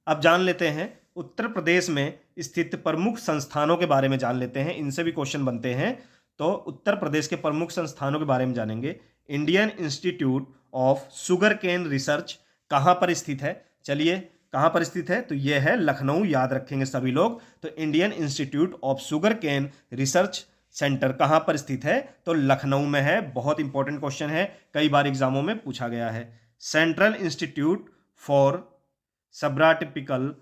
अब जान लेते हैं उत्तर प्रदेश में स्थित प्रमुख संस्थानों के बारे में जान लेते हैं, इनसे भी क्वेश्चन बनते हैं। तो उत्तर प्रदेश के प्रमुख संस्थानों के बारे में जानेंगे। Indian Institute of Sugar Cane Research कहाँ पर स्थित है? चलिए कहाँ पर स्थित है? तो यह है लखनऊ, याद रखेंगे सभी लोग। तो Indian Institute of Sugar Cane Research Centre कहाँ पर स्थित है? तो लखनऊ में है। बहुत इंपॉर्टेंट क्वेश्चन है, कई बार एग्जामों में पूछा गया है। Central institute for subtropical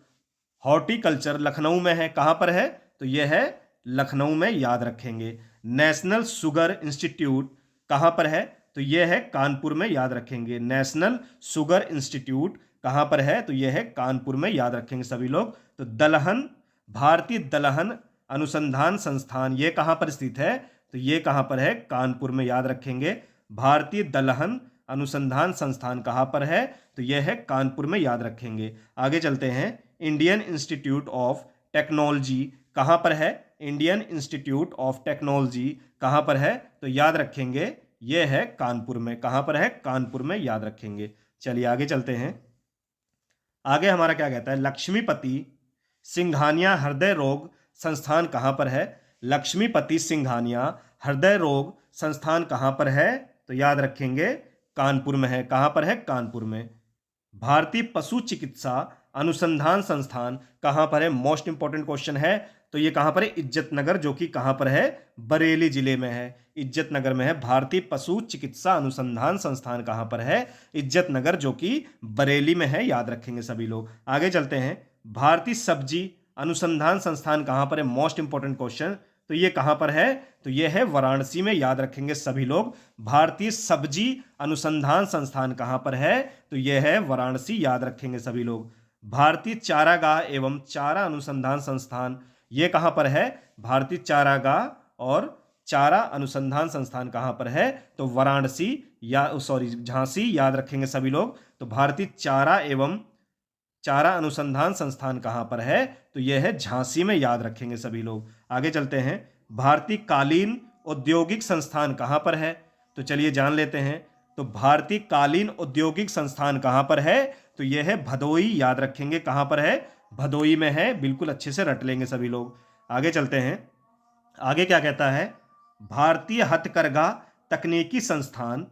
horticulture Lucknow में है। कहाँ पर है? तो यह है लखनऊ में, याद रखेंगे। नेशनल शुगर इंस्टीट्यूट कहाँ पर है? तो यह है कानपुर में, याद रखेंगे। नेशनल शुगर इंस्टीट्यूट कहाँ पर है? तो यह है कानपुर में, याद रखेंगे सभी लोग। तो दलहन, भारतीय दलहन अनुसंधान संस्थान, ये कहाँ पर स्थित है? तो ये कहाँ पर है? कानपुर में, याद रखेंगे। भारतीय दलहन अनुसंधान संस्थान कहाँ पर है? तो यह है कानपुर में, याद रखेंगे। आगे चलते हैं। इंडियन इंस्टीट्यूट ऑफ टेक्नोलॉजी कहाँ पर है? इंडियन इंस्टीट्यूट ऑफ टेक्नोलॉजी कहाँ पर है? तो याद रखेंगे ये है कानपुर में। कहाँ पर है? कानपुर में, याद रखेंगे। चलिए आगे चलते हैं। आगे हमारा क्या कहता है? लक्ष्मीपति सिंघानिया हृदय रोग संस्थान कहाँ पर है? लक्ष्मीपति सिंघानिया हृदय रोग संस्थान कहाँ पर है? तो याद रखेंगे कानपुर में है। कहाँ पर है? कानपुर में। भारतीय पशु चिकित्सा अनुसंधान संस्थान कहाँ पर है? मोस्ट इंपॉर्टेंट क्वेश्चन है। तो ये कहाँ पर है? इज्जतनगर, जो कि कहाँ पर है? बरेली जिले में है, इज्जतनगर में है। भारतीय पशु चिकित्सा अनुसंधान संस्थान कहाँ पर है? इज्जतनगर, जो कि बरेली में है, याद रखेंगे सभी लोग। आगे चलते हैं। भारतीय सब्जी अनुसंधान संस्थान कहाँ पर है? Most important question. तो ये कहाँ पर है? तो ये है वाराणसी में, याद रखेंगे सभी लोग। भारतीय सब्जी अनुसंधान संस्थान कहाँ पर है? तो ये है वाराणसी, याद रखेंगे सभी लोग। भारतीय चारागाह एवं चारा अनुसंधान संस्थान ये कहाँ पर है? भारतीय चारागाह और चारा अनुसंधान संस्थान कहाँ पर है? तो वाराणसी झांसी, याद रखेंगे सभी लोग। तो भारतीय चारा एवं चारा अनुसंधान संस्थान कहाँ पर है? तो यह है झांसी में, याद रखेंगे सभी लोग। आगे चलते हैं। भारतीय कालीन औद्योगिक संस्थान कहाँ पर है? तो चलिए जान लेते हैं। तो भारतीय कालीन औद्योगिक संस्थान कहाँ पर है? तो यह है भदोई, याद रखेंगे। कहाँ पर है? भदोई में है। बिल्कुल अच्छे से रट लेंगे सभी लोग। आगे चलते हैं। आगे क्या कहता है? भारतीय हथकरघा तकनीकी संस्थान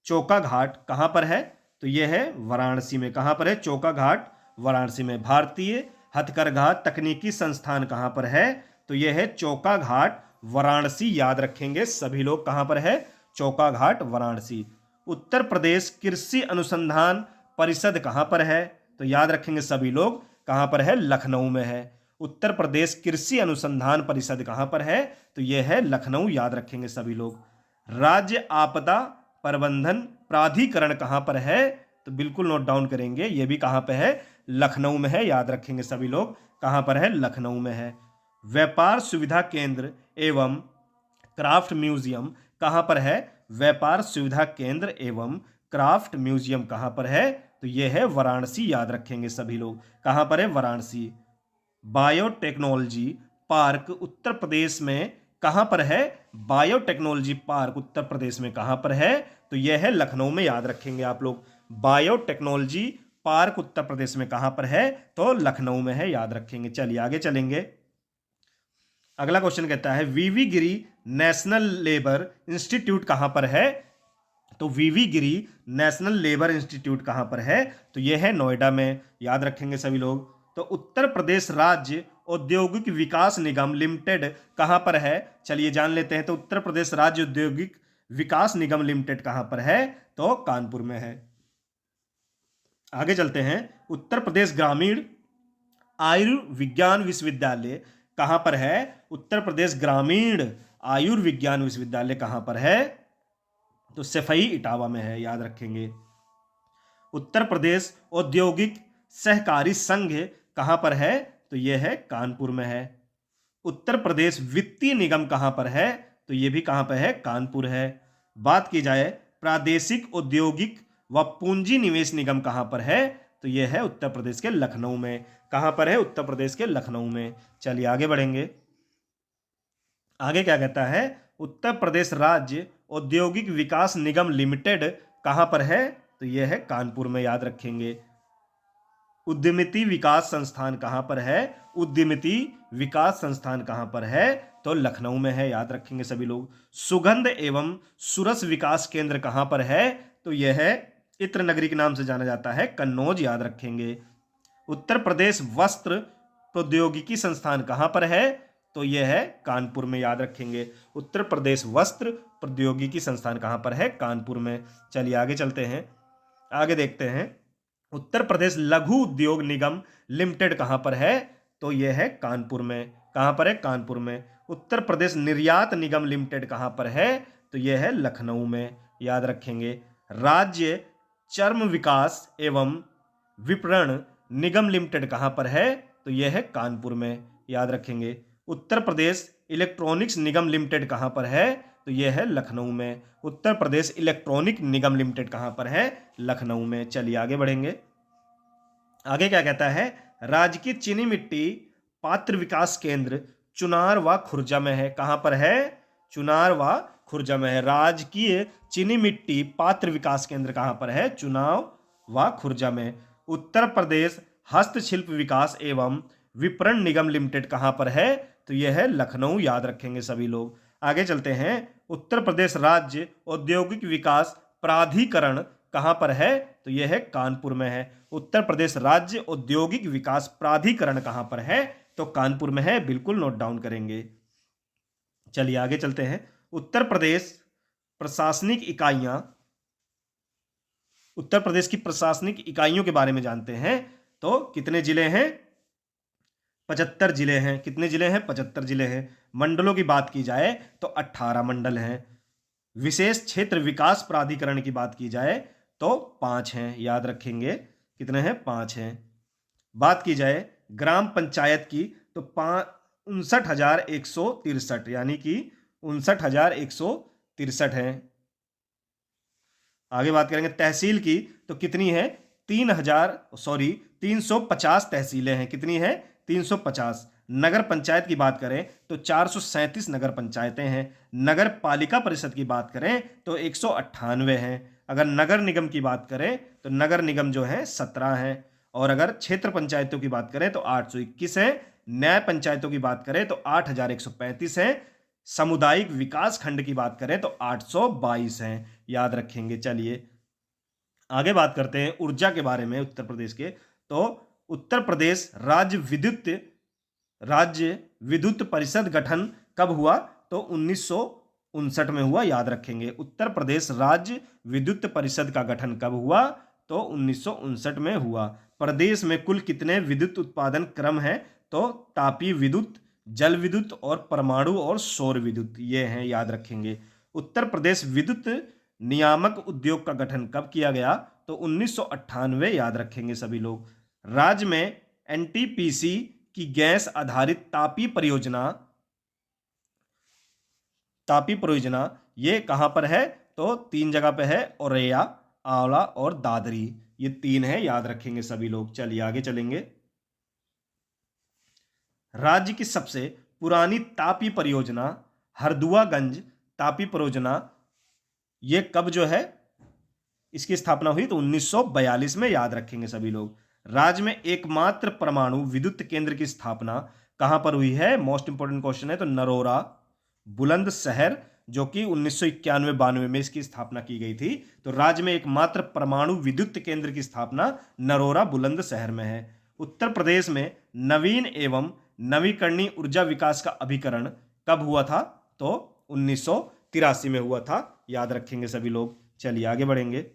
चौका घाट कहाँ पर है? तो यह है वाराणसी में। कहाँ पर है? चौका घाट, वाराणसी में। भारतीय हथकरघा तकनीकी संस्थान कहाँ पर है? तो यह है चौका घाट, वाराणसी, याद रखेंगे सभी लोग। कहाँ पर है? चौका घाट, वाराणसी। उत्तर प्रदेश कृषि अनुसंधान परिषद कहाँ पर है? तो याद रखेंगे सभी लोग। कहाँ पर है? लखनऊ में है। उत्तर प्रदेश कृषि अनुसंधान परिषद कहाँ पर है? तो यह है लखनऊ, याद रखेंगे सभी लोग। राज्य आपदा प्रबंधन प्राधिकरण कहाँ पर है? तो बिल्कुल नोट डाउन करेंगे, यह भी कहाँ पे है? लखनऊ में है, याद रखेंगे सभी लोग। कहाँ पर है? लखनऊ में है। व्यापार सुविधा केंद्र एवं क्राफ्ट म्यूजियम कहाँ पर है? व्यापार सुविधा केंद्र एवं क्राफ्ट म्यूजियम कहाँ पर है? तो यह है वाराणसी, याद रखेंगे सभी लोग। कहाँ पर है? वाराणसी। बायोटेक्नोलॉजी पार्क उत्तर प्रदेश में कहाँ पर है? बायोटेक्नोलॉजी पार्क उत्तर प्रदेश में कहाँ पर है? तो यह है लखनऊ में, याद रखेंगे आप लोग। बायोटेक्नोलॉजी पार्क उत्तर प्रदेश में कहाँ पर है? तो लखनऊ में है, याद रखेंगे। चलिए आगे चलेंगे। अगला क्वेश्चन कहता है वीवी गिरी नेशनल लेबर इंस्टीट्यूट कहाँ पर है? तो वीवी गिरी नेशनल लेबर इंस्टीट्यूट कहाँ पर है? तो यह है नोएडा में, याद रखेंगे सभी लोग। तो उत्तर प्रदेश राज्य औद्योगिक विकास निगम लिमिटेड कहाँ पर है? चलिए जान लेते हैं। तो उत्तर प्रदेश राज्य औद्योगिक विकास निगम लिमिटेड कहाँ पर है? तो कानपुर में है। आगे चलते हैं। उत्तर प्रदेश ग्रामीण आयुर्विज्ञान विश्वविद्यालय कहाँ पर है? उत्तर प्रदेश ग्रामीण आयुर्विज्ञान विश्वविद्यालय कहाँ पर है? तो सफई इटावा में है, याद रखेंगे। उत्तर प्रदेश औद्योगिक सहकारी संघ कहाँ पर है? तो यह है कानपुर में है। उत्तर प्रदेश वित्तीय निगम कहाँ पर है? तो यह भी कहाँ पर है? कानपुर है। बात की जाए प्रादेशिक औद्योगिक व पूंजी निवेश निगम कहाँ पर है? तो यह है उत्तर प्रदेश के लखनऊ में। कहाँ पर है? उत्तर प्रदेश के लखनऊ में। चलिए आगे बढ़ेंगे। आगे क्या कहता है? उत्तर प्रदेश राज्य औद्योगिक विकास निगम लिमिटेड कहाँ पर है? तो यह है कानपुर में, याद रखेंगे। उद्यमिती विकास संस्थान कहाँ पर है? उद्यमिती विकास संस्थान कहाँ पर है? तो लखनऊ में है, याद रखेंगे सभी लोग। सुगंध एवं सुरस विकास केंद्र कहाँ पर है? तो यह है इत्र नगरी के नाम से जाना जाता है, कन्नौज, याद रखेंगे। उत्तर प्रदेश वस्त्र प्रौद्योगिकी संस्थान कहाँ पर है? तो यह है कानपुर में, याद रखेंगे। उत्तर प्रदेश वस्त्र प्रौद्योगिकी संस्थान कहाँ पर है? कानपुर में। चलिए आगे चलते हैं। आगे देखते हैं। उत्तर प्रदेश लघु उद्योग निगम लिमिटेड कहाँ पर है? तो यह है कानपुर में। कहाँ पर है? कानपुर में। उत्तर प्रदेश निर्यात निगम लिमिटेड कहाँ पर है? तो यह है लखनऊ में, याद रखेंगे। राज्य चर्म विकास एवं विपणन निगम लिमिटेड कहाँ पर है? तो यह है कानपुर में, याद रखेंगे। उत्तर प्रदेश इलेक्ट्रॉनिक्स निगम लिमिटेड कहाँ पर है? तो यह है लखनऊ में। उत्तर प्रदेश इलेक्ट्रॉनिक निगम लिमिटेड कहाँ पर है? लखनऊ में। चलिए आगे बढ़ेंगे। आगे क्या कहता है? राजकीय चीनी मिट्टी पात्र विकास केंद्र चुनार व खुर्जा में है। कहां पर है? चुनार व खुर्जा में है। राजकीय चीनी मिट्टी पात्र विकास केंद्र कहां पर है? चुनाव व खुर्जा में। उत्तर प्रदेश हस्तशिल्प विकास एवं विपणन निगम लिमिटेड कहां पर है? तो यह है लखनऊ, याद रखेंगे सभी लोग। आगे चलते हैं। उत्तर प्रदेश राज्य औद्योगिक विकास प्राधिकरण कहां पर है? तो यह है कानपुर में है। उत्तर प्रदेश राज्य औद्योगिक विकास प्राधिकरण कहां पर है? तो कानपुर में है, बिल्कुल नोट डाउन करेंगे। चलिए आगे चलते हैं। उत्तर प्रदेश प्रशासनिक इकाइयां, उत्तर प्रदेश की प्रशासनिक इकाइयों के बारे में जानते हैं। तो कितने जिले हैं? 75 जिले हैं। कितने जिले हैं? 75 जिले हैं। मंडलों की बात की जाए तो 18 मंडल हैं। विशेष क्षेत्र विकास प्राधिकरण की बात की जाए तो 5 हैं, याद रखेंगे। कितने हैं? 5 हैं। बात की जाए ग्राम पंचायत की तो 59,163, यानी कि 59,163 हैं। आगे बात करेंगे तहसील की तो कितनी है? 350 तहसीलें हैं। कितनी है? 350। नगर पंचायत की बात करें तो 437 नगर पंचायतें हैं। नगर पालिका परिषद की बात करें तो 198 हैं। अगर नगर निगम की बात करें तो नगर निगम जो है 17 हैं। और अगर क्षेत्र पंचायतों की बात करें तो 821 है। न्याय पंचायतों की बात करें तो 8,135 है। सामुदायिक विकास खंड की बात करें तो 822 हैं, याद रखेंगे। चलिए आगे बात करते हैं ऊर्जा के बारे में उत्तर प्रदेश के। तो उत्तर प्रदेश राज्य विद्युत परिषद गठन कब हुआ? तो 1959 में हुआ, याद रखेंगे। उत्तर प्रदेश राज्य विद्युत परिषद का गठन कब हुआ? तो 1959 में हुआ। प्रदेश में कुल कितने विद्युत उत्पादन क्रम हैं? तो तापीय विद्युत, जल विद्युत और परमाणु और सौर विद्युत, ये हैं, याद रखेंगे। उत्तर प्रदेश विद्युत नियामक उद्योग का गठन कब किया गया? तो 1998, याद रखेंगे सभी लोग। राज्य में एनटीपीसी की गैस आधारित तापीय परियोजना ये कहां पर है? तो 3 जगह पे है, औरैया, आंवला और दादरी, ये 3 है, याद रखेंगे सभी लोग। चलिए आगे चलेंगे। राज्य की सबसे पुरानी तापीय परियोजना हरदुआगंज तापीय परियोजना, ये कब जो है इसकी स्थापना हुई? तो 1942 में, याद रखेंगे सभी लोग। राज्य में एकमात्र परमाणु विद्युत केंद्र की स्थापना कहां पर हुई है? मोस्ट इंपोर्टेंट क्वेश्चन है। तो नरोरा बुलंदशहर, जो कि 1991-92 में इसकी स्थापना की गई थी। तो राज्य में एकमात्र परमाणु विद्युत केंद्र की स्थापना नरोरा बुलंदशहर में है। उत्तर प्रदेश में नवीन एवं नवीकरणीय ऊर्जा विकास का अभिकरण कब हुआ था? तो 1983 में हुआ था, याद रखेंगे सभी लोग। चलिए आगे बढ़ेंगे।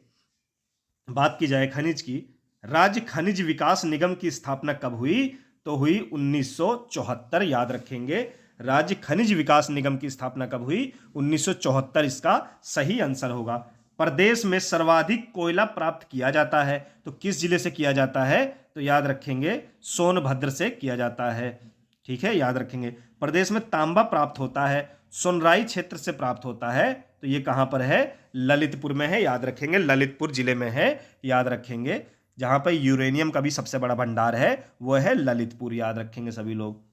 बात की जाए खनिज की। राज्य खनिज विकास निगम की स्थापना कब हुई? तो हुई 1974, याद रखेंगे। राज्य खनिज विकास निगम की स्थापना कब हुई? 1974 इसका सही आंसर होगा। प्रदेश में सर्वाधिक कोयला प्राप्त किया जाता है तो किस जिले से किया जाता है? तो याद रखेंगे सोनभद्र से किया जाता है। ठीक है, याद रखेंगे। प्रदेश में तांबा प्राप्त होता है, सोनराई क्षेत्र से प्राप्त होता है। तो ये कहां पर है? ललितपुर में है, याद रखेंगे। ललितपुर जिले में है, याद रखेंगे। जहां पर यूरेनियम का भी सबसे बड़ा भंडार है वो है ललितपुर, याद रखेंगे सभी लोग।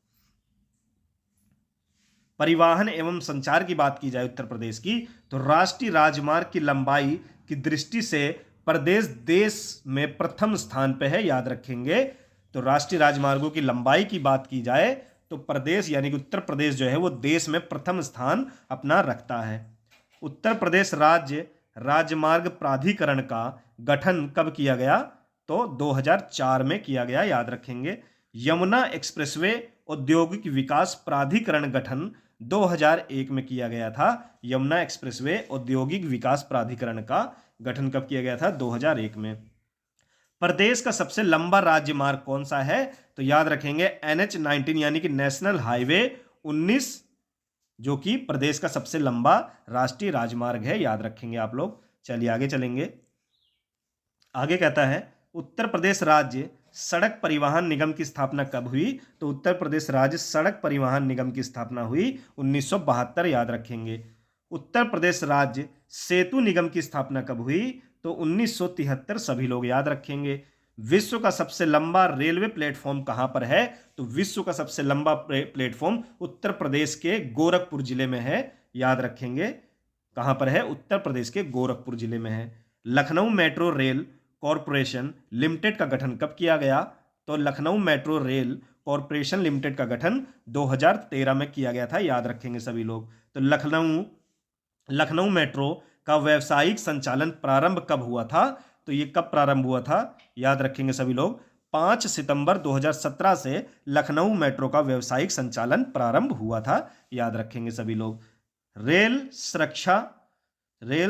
परिवहन एवं संचार की बात की जाए उत्तर प्रदेश की तो राष्ट्रीय राजमार्ग की लंबाई की दृष्टि से प्रदेश देश में प्रथम स्थान पे है, याद रखेंगे। तो राष्ट्रीय राजमार्गों की लंबाई की बात की जाए तो प्रदेश यानी कि उत्तर प्रदेश जो है वो देश में प्रथम स्थान अपना रखता है। उत्तर प्रदेश राज्य राजमार्ग प्राधिकरण का गठन कब किया गया? तो 2004 में किया गया, याद रखेंगे। यमुना एक्सप्रेसवे औद्योगिक विकास प्राधिकरण गठन 2001 में किया गया था। यमुना एक्सप्रेसवे औद्योगिक विकास प्राधिकरण का गठन कब किया गया था? 2001 में। प्रदेश का सबसे लंबा राज्य मार्ग कौन सा है? तो याद रखेंगे NH-19 यानी कि नेशनल हाईवे 19, जो कि प्रदेश का सबसे लंबा राष्ट्रीय राजमार्ग है, याद रखेंगे आप लोग। चलिए आगे चलेंगे। आगे कहता है उत्तर प्रदेश राज्य सड़क परिवहन निगम की स्थापना कब हुई? तो उत्तर प्रदेश राज्य सड़क परिवहन निगम की स्थापना हुई 1972, याद रखेंगे। उत्तर प्रदेश राज्य सेतु निगम की स्थापना कब हुई? तो 1973, सभी लोग याद रखेंगे। विश्व का सबसे लंबा रेलवे प्लेटफॉर्म कहां पर है? तो विश्व का सबसे लंबा प्लेटफॉर्म उत्तर प्रदेश के गोरखपुर जिले में है, याद रखेंगे। कहां पर है? उत्तर प्रदेश के गोरखपुर जिले में है। Lucknow metro rail corporation limited का गठन कब किया गया? तो Lucknow metro rail corporation limited का गठन 2013 में किया गया था, याद रखेंगे सभी लोग। तो लखनऊ मेट्रो का व्यावसायिक संचालन प्रारंभ कब हुआ था? तो ये कब प्रारंभ हुआ था? याद रखेंगे सभी लोग, 5 सितंबर 2017 से लखनऊ मेट्रो का व्यावसायिक संचालन प्रारंभ हुआ था, याद रखेंगे सभी लोग। रेल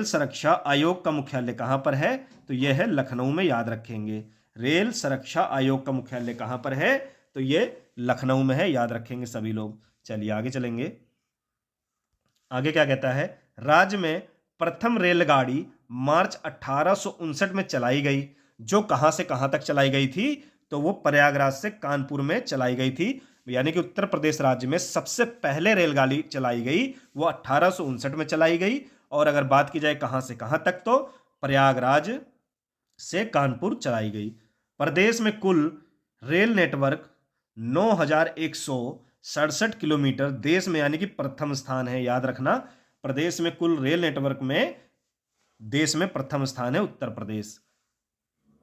सुरक्षा आयोग का मुख्यालय कहां पर है? तो यह है लखनऊ में, याद रखेंगे। रेल सुरक्षा आयोग का मुख्यालय कहां पर है? तो यह लखनऊ में है, याद रखेंगे सभी लोग। चलिए आगे चलेंगे। आगे क्या कहता है? राज्य में प्रथम रेलगाड़ी मार्च 1859 में चलाई गई, जो कहां से कहां तक चलाई गई थी? तो वो प्रयागराज से कानपुर में चलाई गई थी, यानी कि उत्तर प्रदेश राज्य में सबसे पहले रेलगाड़ी चलाई गई वो 1859 में चलाई गई। और अगर बात की जाए कहां से कहां तक, तो प्रयागराज से कानपुर चलाई गई। प्रदेश में कुल रेल नेटवर्क 9,167 किलोमीटर देश में, यानी कि प्रथम स्थान है, याद रखना। प्रदेश में कुल रेल नेटवर्क में देश में प्रथम स्थान है उत्तर प्रदेश।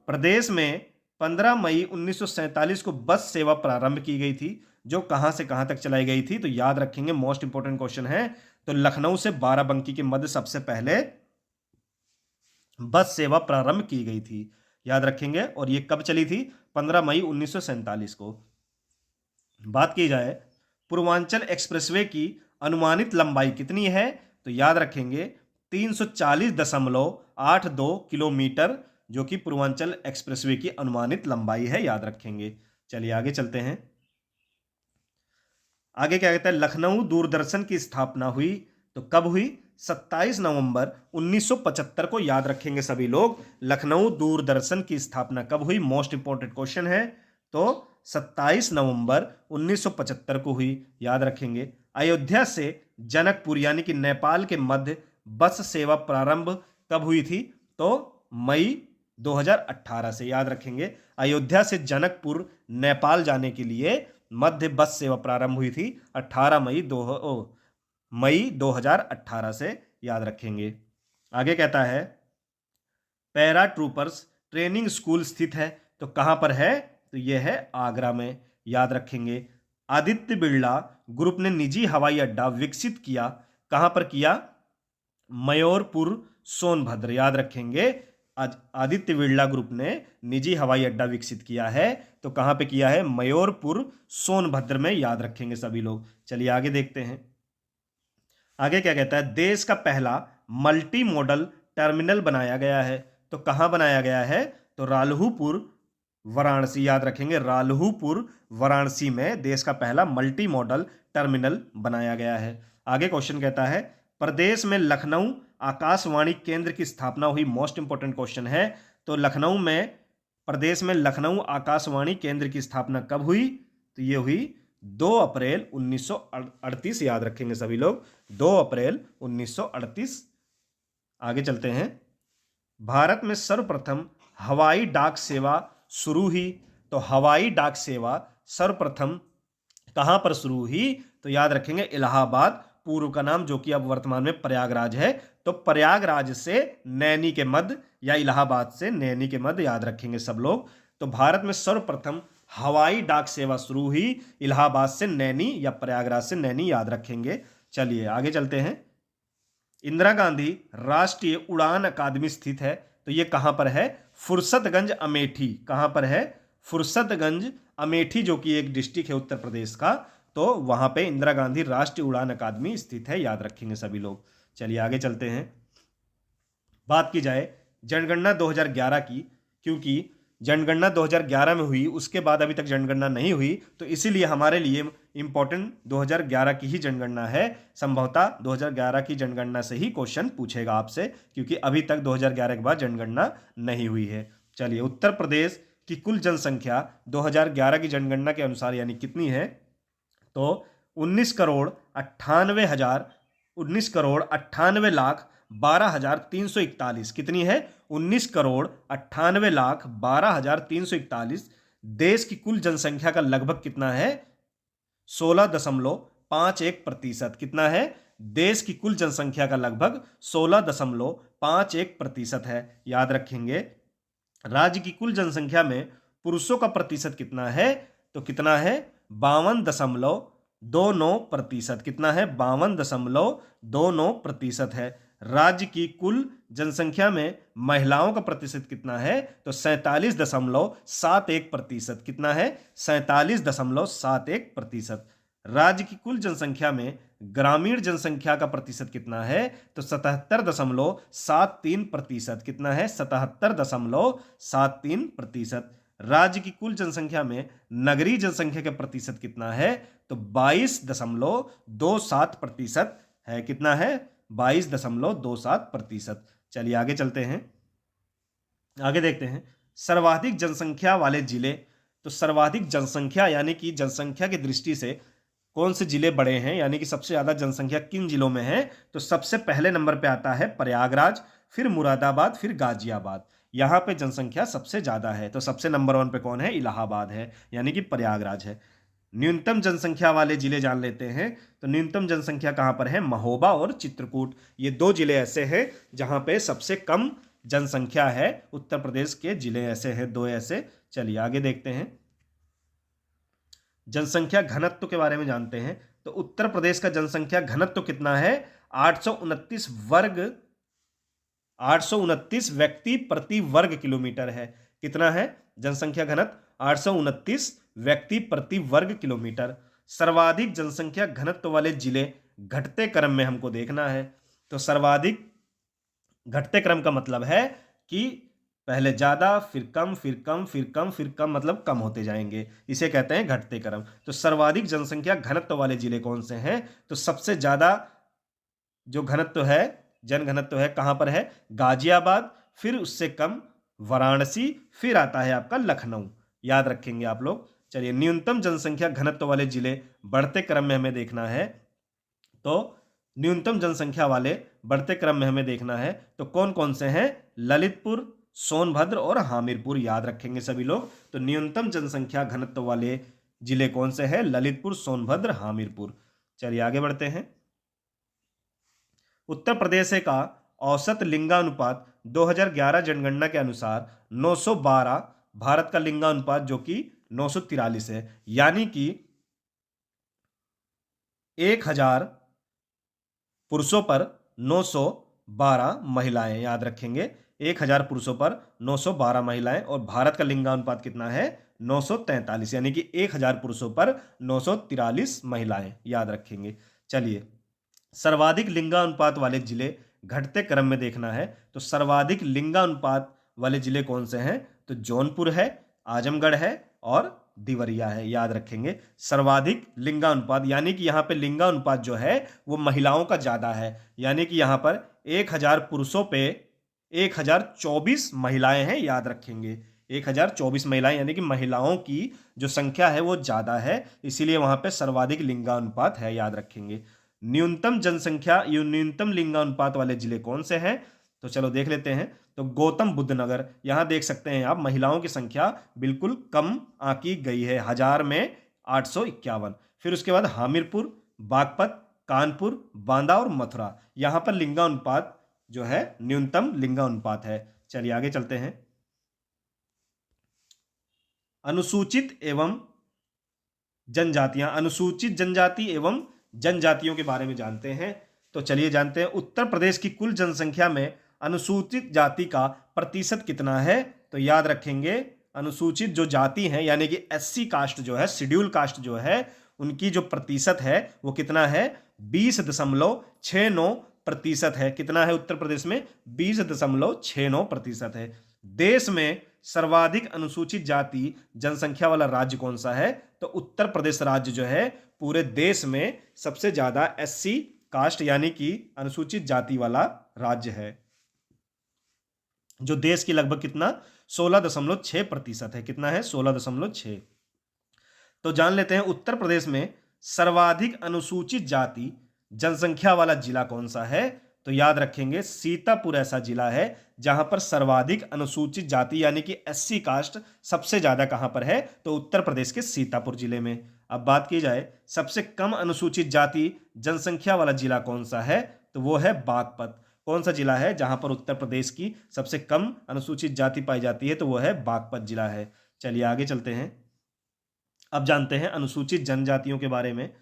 प्रदेश में 15 मई 1947 को बस सेवा प्रारंभ की गई थी, जो कहां से कहां तक चलाई गई थी? तो याद रखेंगे, मोस्ट इंपोर्टेंट क्वेश्चन है। तो लखनऊ से बाराबंकी के मध्य सबसे पहले बस सेवा प्रारंभ की गई थी, याद रखेंगे। और ये कब चली थी? 15 मई 1947 को। बात की जाए पूर्वांचल एक्सप्रेसवे की अनुमानित लंबाई कितनी है? तो याद रखेंगे 340.82 किलोमीटर, जो कि पूर्वांचल एक्सप्रेसवे की अनुमानित लंबाई है, याद रखेंगे। चलिए आगे चलते हैं। आगे क्या कहता है? लखनऊ दूरदर्शन की स्थापना हुई, तो कब हुई? 27 नवंबर 1975 को, याद रखेंगे सभी लोग। लखनऊ दूरदर्शन की स्थापना कब हुई? मोस्ट इंपोर्टेंट क्वेश्चन है। तो 27 नवंबर 1975 को हुई, याद रखेंगे। अयोध्या से जनकपुर यानी कि नेपाल के मध्य बस सेवा प्रारंभ कब हुई थी? तो मई 2018 से, याद रखेंगे। अयोध्या से जनकपुर नेपाल जाने के लिए मध्य बस सेवा प्रारंभ हुई थी 18 मई 2018 से, याद रखेंगे। आगे कहता है पैरा ट्रूपर्स ट्रेनिंग स्कूल स्थित है, तो कहां पर है? तो यह है आगरा में, याद रखेंगे। आदित्य बिरला ग्रुप ने निजी हवाई अड्डा विकसित किया, कहां पर किया? मयूरपुर सोनभद्र, याद रखेंगे। आदित्य बिरला ग्रुप ने निजी हवाई अड्डा विकसित किया है, तो कहां पे किया है? मयूरपुर सोनभद्र में, याद रखेंगे सभी लोग। चलिए आगे देखते हैं। आगे क्या कहता है? देश का पहला मल्टी मॉडल टर्मिनल बनाया गया है, तो कहां बनाया गया है? तो राल्हुपुर वाराणसी, याद रखेंगे। राल्हुपुर वाराणसी में देश का पहला मल्टी मॉडल टर्मिनल बनाया गया है। आगे क्वेश्चन कहता है प्रदेश में लखनऊ आकाशवाणी केंद्र की स्थापना हुई, मोस्ट इंपोर्टेंट क्वेश्चन है। तो लखनऊ में, प्रदेश में लखनऊ आकाशवाणी केंद्र की स्थापना कब हुई? तो ये हुई 2 अप्रैल 1938, याद रखेंगे सभी लोग, 2 अप्रैल 1938। आगे चलते हैं। भारत में सर्वप्रथम हवाई डाक सेवा शुरू हुई, तो हवाई डाक सेवा सर्वप्रथम कहां पर शुरू हुई? तो याद रखेंगे इलाहाबाद, पूर्व का नाम जो कि अब वर्तमान में प्रयागराज है। तो प्रयागराज से नैनी के मध्य या इलाहाबाद से नैनी के मध्य, याद रखेंगे सब लोग। तो भारत में सर्वप्रथम हवाई डाक सेवा शुरू हुई इलाहाबाद से नैनी या प्रयागराज से नैनी, याद रखेंगे। चलिए आगे चलते हैं। इंदिरा गांधी राष्ट्रीय उड़ान अकादमी स्थित है, तो ये कहां पर है? फुर्सतगंज अमेठी। कहां पर है? फुर्सतगंज अमेठी, जो कि एक डिस्ट्रिक्ट है उत्तर प्रदेश का। तो वहां पे इंदिरा गांधी राष्ट्रीय उड़ान अकादमी स्थित है, याद रखेंगे सभी लोग। चलिए आगे चलते हैं। बात की जाए जनगणना 2011 की, क्योंकि जनगणना 2011 में हुई, उसके बाद अभी तक जनगणना नहीं हुई, तो इसीलिए हमारे लिए इंपॉर्टेंट 2011 की ही जनगणना है। संभवतः 2011 की जनगणना से ही क्वेश्चन पूछेगा आपसे, क्योंकि अभी तक 2011 के बाद जनगणना नहीं हुई है। चलिए, उत्तर प्रदेश की कुल जनसंख्या 2011 की जनगणना के अनुसार यानी कितनी है? तो 19 करोड़ 98 लाख 12,341, कितनी है? 19,98,12,341। देश की कुल जनसंख्या का लगभग कितना है? 16.51%। कितना है? देश की कुल जनसंख्या का लगभग 16.51% है। याद रखेंगे। राज्य की कुल जनसंख्या में पुरुषों का प्रतिशत कितना है? तो कितना है? 52.29%। कितना है? 52.29% है। राज्य की कुल जनसंख्या में महिलाओं का प्रतिशत कितना है? तो 47.71%। कितना है? 47.71%। राज्य की कुल जनसंख्या में ग्रामीण जनसंख्या का प्रतिशत कितना है? तो 77.73%। कितना है? 77.73%। राज्य की कुल जनसंख्या में नगरीय जनसंख्या का प्रतिशत कितना है? तो 22.27% है। कितना है? 22.27%। चलिए आगे चलते हैं। आगे देखते हैं सर्वाधिक जनसंख्या वाले जिले। तो सर्वाधिक जनसंख्या यानी कि जनसंख्या की दृष्टि से कौन से जिले बड़े हैं, यानी कि सबसे ज्यादा जनसंख्या किन जिलों में है? तो सबसे पहले नंबर पे आता है प्रयागराज, फिर मुरादाबाद, फिर गाजियाबाद। यहां पे जनसंख्या सबसे ज्यादा है। तो सबसे नंबर 1 पे कौन है? इलाहाबाद है, यानी कि प्रयागराज है। न्यूनतम जनसंख्या वाले जिले जान लेते हैं। तो न्यूनतम जनसंख्या कहां पर है? महोबा और चित्रकूट। ये 2 जिले ऐसे हैं जहां पे सबसे कम जनसंख्या है। उत्तर प्रदेश के जिले ऐसे हैं, 2 ऐसे। चलिए आगे देखते हैं। जनसंख्या घनत्व के बारे में जानते हैं। तो उत्तर प्रदेश का जनसंख्या घनत्व कितना है? 829 व्यक्ति प्रति वर्ग किलोमीटर है। कितना है जनसंख्या घनत्व? 829 व्यक्ति प्रति वर्ग किलोमीटर। सर्वाधिक जनसंख्या घनत्व वाले जिले घटते क्रम में हमको देखना है। तो सर्वाधिक घटते क्रम का मतलब है कि पहले ज्यादा, फिर कम, फिर कम, फिर कम, फिर कम, मतलब कम होते जाएंगे। इसे कहते हैं घटते क्रम। तो सर्वाधिक जनसंख्या घनत्व वाले जिले कौन से हैं? तो सबसे ज्यादा जो घनत्व है, जन घनत्व है, कहां पर है? गाजियाबाद, फिर उससे कम वाराणसी, फिर आता है आपका लखनऊ। याद रखेंगे आप लोग। चलिए न्यूनतम जनसंख्या घनत्व वाले जिले बढ़ते क्रम में हमें देखना है। तो न्यूनतम जनसंख्या वाले बढ़ते क्रम में हमें देखना है तो कौन कौन से हैं? ललितपुर, सोनभद्र और हामिरपुर। याद रखेंगे सभी लोग। तो न्यूनतम जनसंख्या घनत्व वाले जिले कौन से हैं? ललितपुर, सोनभद्र, हामिरपुर। चलिए आगे बढ़ते हैं। उत्तर प्रदेश का औसत लिंगानुपात 2011 जनगणना के अनुसार 912, भारत का लिंगानुपात जो कि 943 है। यानी कि 1000 पुरुषों पर 912 महिलाएं। याद रखेंगे 1000 पुरुषों पर 912 महिलाएं। और भारत का लिंगानुपात कितना है? 943, यानी कि 1000 पुरुषों पर 943 महिलाएं। याद रखेंगे। चलिए सर्वाधिक लिंगानुपात वाले जिले घटते क्रम में देखना है। तो सर्वाधिक लिंगानुपात वाले जिले कौन से हैं? तो जौनपुर है, आजमगढ़ है और देवरिया है। याद रखेंगे सर्वाधिक लिंगानुपात, यानी कि यहां पे लिंगानुपात जो है वो महिलाओं का ज्यादा है। यानी कि यहां पर 1000 पुरुषों पे 1024 महिलाएं हैं। याद रखेंगे 1024 महिलाएं, यानी कि महिलाओं की जो संख्या है वो ज्यादा है, इसीलिए वहां पे सर्वाधिक लिंगानुपात है। याद रखेंगे। न्यूनतम जनसंख्या, न्यूनतम लिंगानुपात वाले जिले कौन से हैं? तो चलो देख लेते हैं। तो गौतम बुद्ध नगर, यहां देख सकते हैं आप महिलाओं की संख्या बिल्कुल कम आंकी गई है, 1000 में 851। फिर उसके बाद हामिरपुर, बागपत, कानपुर, बांदा और मथुरा, यहां पर लिंगानुपात जो है न्यूनतम लिंगानुपात है। चलिए आगे चलते हैं। अनुसूचित एवं जनजातियां, अनुसूचित जनजाति एवं जनजातियों के बारे में जानते हैं। तो चलिए जानते हैं उत्तर प्रदेश की कुल जनसंख्या में अनुसूचित जाति का प्रतिशत कितना है? तो याद रखेंगे अनुसूचित जो जाति है यानी कि एससी कास्ट जो है, शेड्यूल कास्ट जो है, उनकी जो प्रतिशत है वो कितना है? 20.69% है। कितना है उत्तर प्रदेश में? 20.69% है। देश में सर्वाधिक अनुसूचित जाति जनसंख्या वाला राज्य कौन सा है? तो उत्तर प्रदेश राज्य जो है पूरे देश में सबसे ज्यादा एससी कास्ट यानी कि अनुसूचित जाति वाला राज्य है, जो देश की लगभग कितना 16.6% है। कितना है? 16.6। तो जान लेते हैं उत्तर प्रदेश में सर्वाधिक अनुसूचित जाति जनसंख्या वाला जिला कौन सा है? तो याद रखेंगे सीतापुर ऐसा जिला है जहां पर सर्वाधिक अनुसूचित जाति यानी कि एससी कास्ट सबसे ज्यादा कहां पर है, तो उत्तर प्रदेश के सीतापुर जिले में। अब बात की जाए सबसे कम अनुसूचित जाति जनसंख्या वाला जिला कौन सा है, तो वो है बागपत। कौन सा जिला है जहां पर उत्तर प्रदेश की सबसे कम अनुसूचित जाति पाई जाती है, तो वो है बागपत जिला है। चलिए आगे चलते हैं। अब जानते हैं अनुसूचित जनजातियों के बारे में।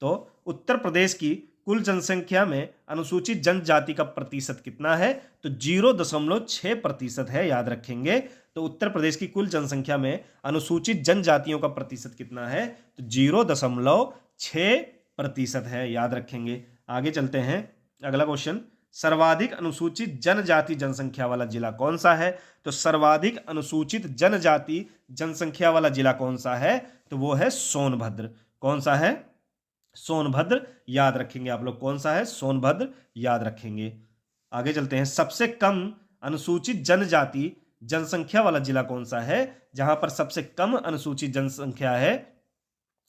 तो उत्तर प्रदेश की कुल जनसंख्या में अनुसूचित जनजाति का प्रतिशत कितना है, तो 0.6% है, याद रखेंगे। तो उत्तर प्रदेश की कुल जनसंख्या में अनुसूचित जनजातियों का प्रतिशत कितना है, तो 0.6% है, याद रखेंगे। आगे चलते हैं। अगला क्वेश्चन, सर्वाधिक अनुसूचित जनजाति जनसंख्या वाला जिला कौन सा है, तो सर्वाधिक अनुसूचित जनजाति जनसंख्या वाला जिला कौन सा है, तो वो है सोनभद्र। कौन सा है, सोनभद्र, याद रखेंगे आप लोग। कौन सा है, सोनभद्र, याद रखेंगे। आगे चलते हैं। सबसे कम अनुसूचित जनजाति जनसंख्या वाला जिला कौन सा है, जहां पर सबसे कम अनुसूचित जनसंख्या है,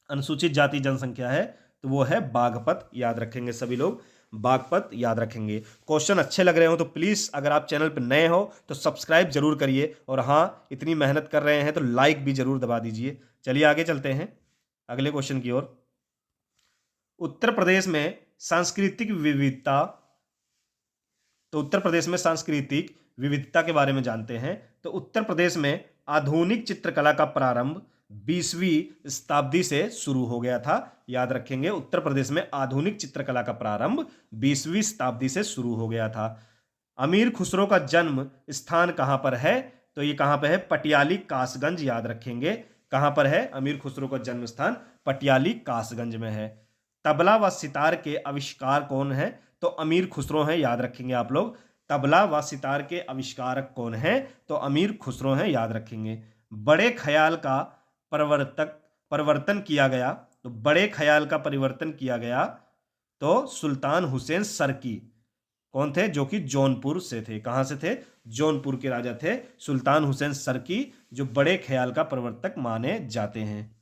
अनुसूचित जाति जनसंख्या है, तो वो है बागपत, याद रखेंगे सभी लोग। बागपत याद रखेंगे। क्वेश्चन अच्छे लग रहे हो तो प्लीज अगर आप चैनल पर नए हो तो सब्सक्राइब जरूर करिए, और हाँ इतनी मेहनत कर रहे हैं तो लाइक भी जरूर दबा दीजिए। चलिए आगे चलते हैं अगले क्वेश्चन की ओर। उत्तर प्रदेश में सांस्कृतिक विविधता, तो उत्तर प्रदेश में सांस्कृतिक विविधता के बारे में जानते हैं। तो उत्तर प्रदेश में आधुनिक चित्रकला का प्रारंभ 20वीं शताब्दी से शुरू हो गया था, याद रखेंगे। उत्तर प्रदेश में आधुनिक चित्रकला का प्रारंभ 20वीं शताब्दी से शुरू हो गया था। अमीर खुसरो का जन्म स्थान कहां पर है, तो ये कहां पर है, पटियाली कासगंज, याद रखेंगे। कहां पर है अमीर खुसरो का जन्म स्थान, पटियाली कासगंज में है। तबला व सितार के आविष्कार कौन है, तो अमीर खुसरो हैं, याद रखेंगे आप लोग। तबला व सितार के आविष्कारक कौन है, तो अमीर खुसरो हैं, याद रखेंगे। बड़े ख्याल का परिवर्तन किया गया, तो बड़े ख्याल का परिवर्तन किया गया तो सुल्तान हुसैन सरकी। कौन थे, जो कि जौनपुर से थे। कहां से थे, जौनपुर के राजा थे सुल्तान हुसैन सरकी, जो बड़े ख्याल का प्रवर्तक माने जाते हैं।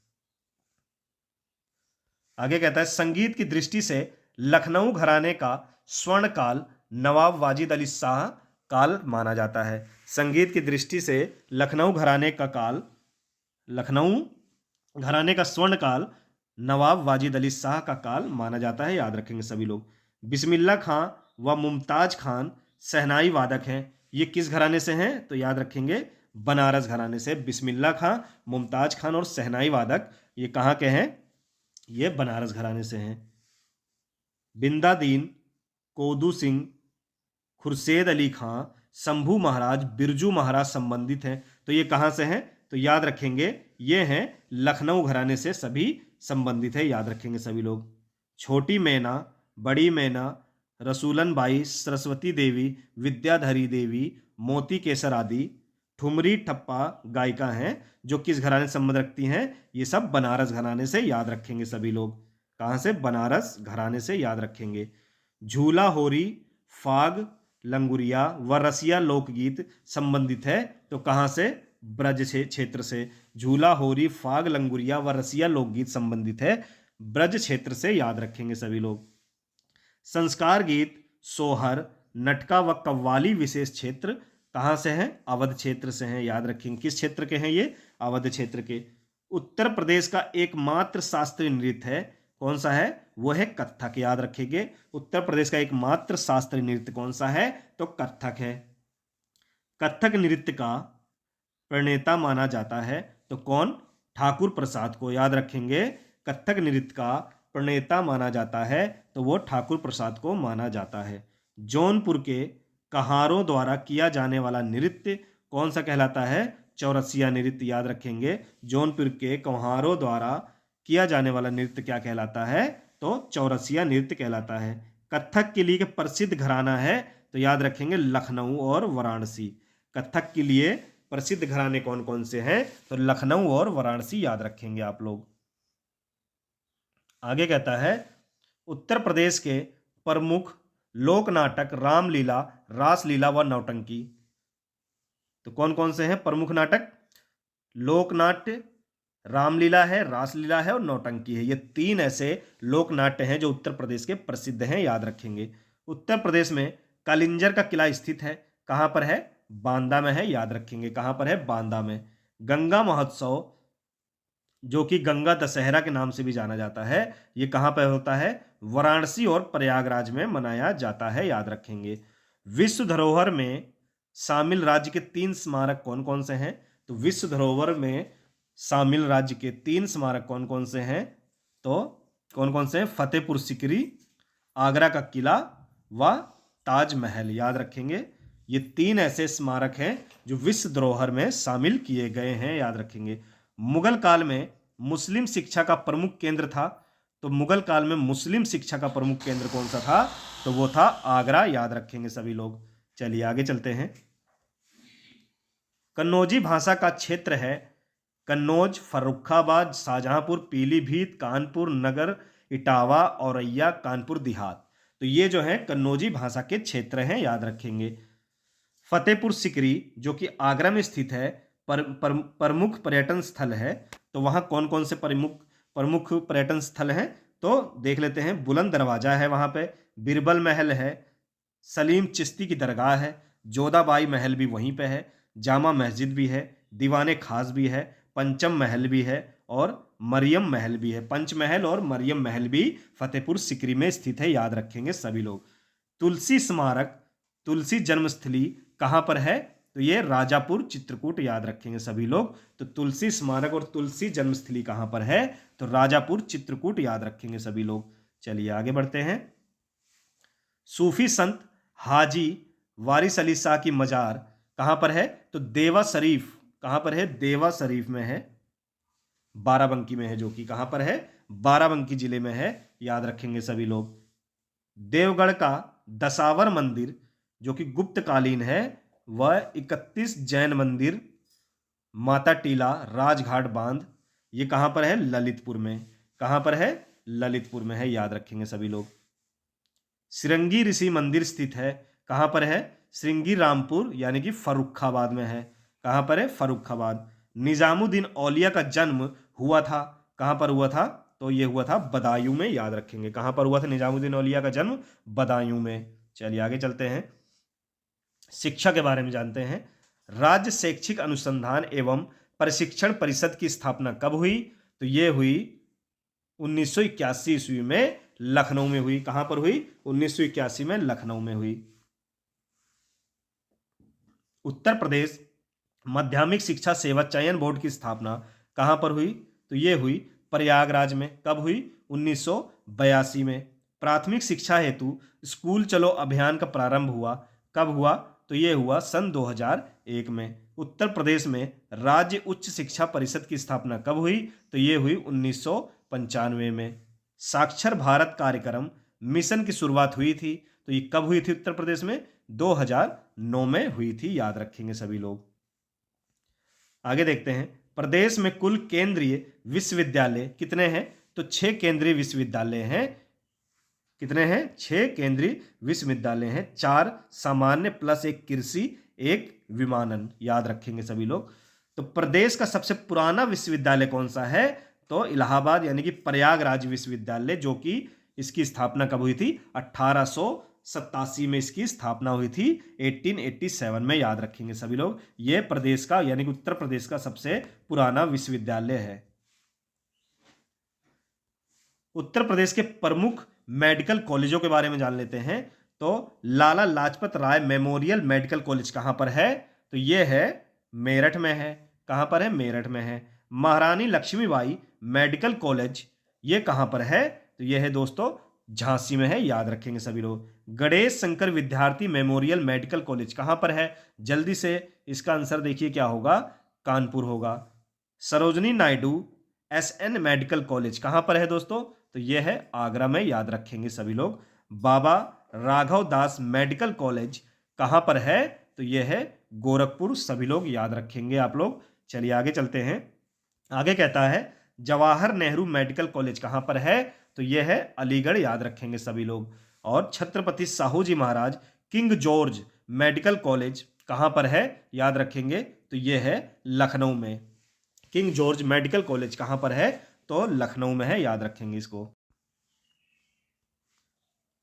आगे कहता है संगीत की दृष्टि से लखनऊ घराने का स्वर्ण काल नवाब वाजिद अली शाह काल माना जाता है। संगीत की दृष्टि से लखनऊ घराने का काल, लखनऊ घराने का स्वर्ण काल नवाब वाजिद अली शाह का काल माना जाता है, याद रखेंगे सभी लोग। बिस्मिल्लाह खां व मुमताज खान शहनाई वादक हैं, ये किस घराने से हैं, तो याद रखेंगे बनारस घराने से। बिस्मिल्लाह खां, मुमताज खान और शहनाई वादक ये कहाँ के हैं, ये बनारस घराने से हैं। बिंदादीन, कोदू सिंह, खुर्शेद अली खां, शंभू महाराज, बिरजू महाराज संबंधित हैं, तो ये कहाँ से हैं, तो याद रखेंगे ये हैं लखनऊ घराने से सभी संबंधित है, याद रखेंगे सभी लोग। छोटी मैना, बड़ी मैना, रसूलन बाई, सरस्वती देवी, विद्याधरी देवी, मोती केसर आदि ठुमरी ठप्पा गायिका हैं जो किस घराने से संबंध रखती हैं, ये सब बनारस घराने से, याद रखेंगे सभी लोग। कहाँ से, बनारस घराने से, याद रखेंगे। झूला होरी, फाग, लंगुरिया व रसिया लोकगीत संबंधित है, तो कहाँ से, ब्रज क्षेत्र से। झूला होरी, फाग, लंगुरिया व रसिया लोकगीत संबंधित है ब्रज क्षेत्र से, याद रखेंगे सभी लोग। संस्कार गीत, सोहर, नटका व कव्वाली विशेष क्षेत्र कहाँ से हैं, अवध क्षेत्र से हैं, याद रखेंगे। किस क्षेत्र के हैं ये, अवध क्षेत्र के। उत्तर प्रदेश का एकमात्र शास्त्रीय नृत्य है, कौन सा है, वो है कथक, याद रखेंगे। उत्तर प्रदेश का एकमात्र शास्त्रीय नृत्य कौन सा है, तो कथक है। कथक नृत्य का प्रणेता माना जाता है, तो कौन, ठाकुर प्रसाद को, याद रखेंगे। कथक नृत्य का प्रणेता माना जाता है, तो वो ठाकुर प्रसाद को माना जाता है। जौनपुर के कहारों द्वारा किया जाने वाला नृत्य कौन सा कहलाता है, चौरसिया नृत्य, याद रखेंगे। जौनपुर के कहारों द्वारा किया जाने वाला नृत्य क्या कहलाता है, तो चौरसिया नृत्य कहलाता है। कथक के लिए प्रसिद्ध घराना है, तो याद रखेंगे लखनऊ और वाराणसी। कथक के लिए प्रसिद्ध घराने कौन कौन से हैं, तो लखनऊ और वाराणसी, याद रखेंगे आप लोग। आगे कहता है उत्तर प्रदेश के प्रमुख लोक नाटक रामलीला, रासलीला व नौटंकी, तो कौन कौन से हैं प्रमुख नाटक, लोकनाट्य, रामलीला है, रासलीला है और नौटंकी है। ये तीन ऐसे लोक नाट्य हैं जो उत्तर प्रदेश के प्रसिद्ध हैं, याद रखेंगे। उत्तर प्रदेश में कालिंजर का किला स्थित है, कहां पर है? बांदा में है, याद रखेंगे कहां पर है? बांदा में। गंगा महोत्सव जो कि गंगा दशहरा के नाम से भी जाना जाता है, ये कहां पर होता है? वाराणसी और प्रयागराज में मनाया जाता है, याद रखेंगे। विश्व धरोहर में शामिल राज्य के 3 स्मारक कौन कौन से हैं? तो विश्व धरोहर में शामिल राज्य के 3 स्मारक कौन कौन से हैं? तो कौन कौन से हैं? फतेहपुर सीकरी, आगरा का किला व ताजमहल, याद रखेंगे। ये 3 ऐसे स्मारक हैं जो विश्व धरोहर में शामिल किए गए हैं, याद रखेंगे। मुगल काल में मुस्लिम शिक्षा का प्रमुख केंद्र था, तो मुगल काल में मुस्लिम शिक्षा का प्रमुख केंद्र कौन सा था? तो वो था आगरा, याद रखेंगे सभी लोग। चलिए आगे चलते हैं। कन्नौजी भाषा का क्षेत्र है कन्नौज, फर्रुखाबाद, शाहजहांपुर, पीलीभीत, कानपुर नगर, इटावा, औरैया, कानपुर देहात। तो ये जो है कन्नौजी भाषा के क्षेत्र हैं, याद रखेंगे। फतेहपुर सीकरी जो कि आगरा में स्थित है, प्रमुख पर्यटन स्थल है, तो वहां कौन कौन से प्रमुख पर्यटन स्थल हैं? तो देख लेते हैं। बुलंद दरवाजा है वहां पे, बिरबल महल है, सलीम चिश्ती की दरगाह है, जोधाबाई महल भी वहीं पे है, जामा मस्जिद भी है, दीवाने खास भी है, पंचम महल भी है और मरियम महल भी है। पंचमहल और मरियम महल भी फतेहपुर सीकरी में स्थित है, याद रखेंगे सभी लोग। तुलसी स्मारक, तुलसी जन्मस्थली कहां पर है? तो ये राजापुर चित्रकूट, याद रखेंगे सभी लोग। तो तुलसी स्मारक और तुलसी जन्मस्थली कहां पर है? तो राजापुर चित्रकूट, याद रखेंगे सभी लोग। चलिए आगे बढ़ते हैं। सूफी संत हाजी वारिस अली शाह की मजार कहां पर है? तो देवा शरीफ, कहां पर है? देवा शरीफ में है, बाराबंकी में है, जो कि कहां पर है? बाराबंकी जिले में है, याद रखेंगे सभी लोग। देवगढ़ का दशावर मंदिर जो कि गुप्तकालीन है, वह 31 जैन मंदिर, माता टीला, राजघाट बांध, ये कहां पर है? ललितपुर में। कहां पर है? ललितपुर में है, याद रखेंगे सभी लोग। श्रृंगी ऋषि मंदिर स्थित है, कहां पर है? श्रृंगी रामपुर यानी कि फर्रुखाबाद में है। कहां पर है? फर्रुखाबाद। निजामुद्दीन औलिया का जन्म हुआ था, कहां पर हुआ था? तो ये हुआ था बदायूं में, याद रखेंगे। कहां पर हुआ था निजामुद्दीन औलिया का जन्म? बदायूं में। चलिए आगे चलते हैं, शिक्षा के बारे में जानते हैं। राज्य शैक्षिक अनुसंधान एवं प्रशिक्षण परिषद की स्थापना कब हुई? तो ये हुई 1981 ईस्वी में, लखनऊ में हुई। कहां पर हुई? 1981 में लखनऊ में हुई। उत्तर प्रदेश माध्यमिक शिक्षा सेवा चयन बोर्ड की स्थापना कहां पर हुई? तो ये हुई प्रयागराज में। कब हुई? 1982 में। प्राथमिक शिक्षा हेतु स्कूल चलो अभियान का प्रारंभ हुआ, कब हुआ? तो ये हुआ सन 2001 में। उत्तर प्रदेश में राज्य उच्च शिक्षा परिषद की स्थापना कब हुई? तो ये हुई 1995 में। साक्षर भारत कार्यक्रम मिशन की शुरुआत हुई थी, तो ये कब हुई थी उत्तर प्रदेश में? 2009 में हुई थी, याद रखेंगे सभी लोग। आगे देखते हैं, प्रदेश में कुल केंद्रीय विश्वविद्यालय कितने हैं? तो 6 केंद्रीय विश्वविद्यालय हैं। कितने हैं? 6 केंद्रीय विश्वविद्यालय हैं, 4 सामान्य प्लस 1 कृषि, 1 विमानन, याद रखेंगे सभी लोग। तो प्रदेश का सबसे पुराना विश्वविद्यालय कौन सा है? तो इलाहाबाद यानी कि प्रयागराज विश्वविद्यालय, जो कि इसकी स्थापना कब हुई थी? 1887 में इसकी स्थापना हुई थी, 1887 में, याद रखेंगे सभी लोग। यह प्रदेश का यानी कि उत्तर प्रदेश का सबसे पुराना विश्वविद्यालय है। उत्तर प्रदेश के प्रमुख मेडिकल कॉलेजों के बारे में जान लेते हैं। तो Lala Lajpat Rai memorial medical college कहां पर है? तो यह है मेरठ में है। कहां पर है? मेरठ में है। महारानी लक्ष्मीबाई मेडिकल कॉलेज ये कहां पर है? तो यह है दोस्तों झांसी में है, याद रखेंगे सभी लोग। गणेश शंकर विद्यार्थी मेमोरियल मेडिकल कॉलेज कहां पर है? जल्दी से इसका आंसर देखिए क्या होगा? कानपुर होगा। Sarojini Naidu SN medical college कहां पर है दोस्तों? तो यह है आगरा में, याद रखेंगे सभी लोग। बाबा राघव दास मेडिकल कॉलेज कहां पर है? तो यह है गोरखपुर, सभी लोग याद रखेंगे आप लोग। चलिए आगे चलते हैं। आगे कहता है जवाहर नेहरू मेडिकल कॉलेज कहां पर है? तो यह है अलीगढ़, याद रखेंगे सभी लोग। और छत्रपति साहू जी महाराज किंग जॉर्ज मेडिकल कॉलेज कहां पर है? याद रखेंगे, तो यह है लखनऊ में। किंग जॉर्ज मेडिकल कॉलेज कहां पर है? तो लखनऊ में है, याद रखेंगे इसको।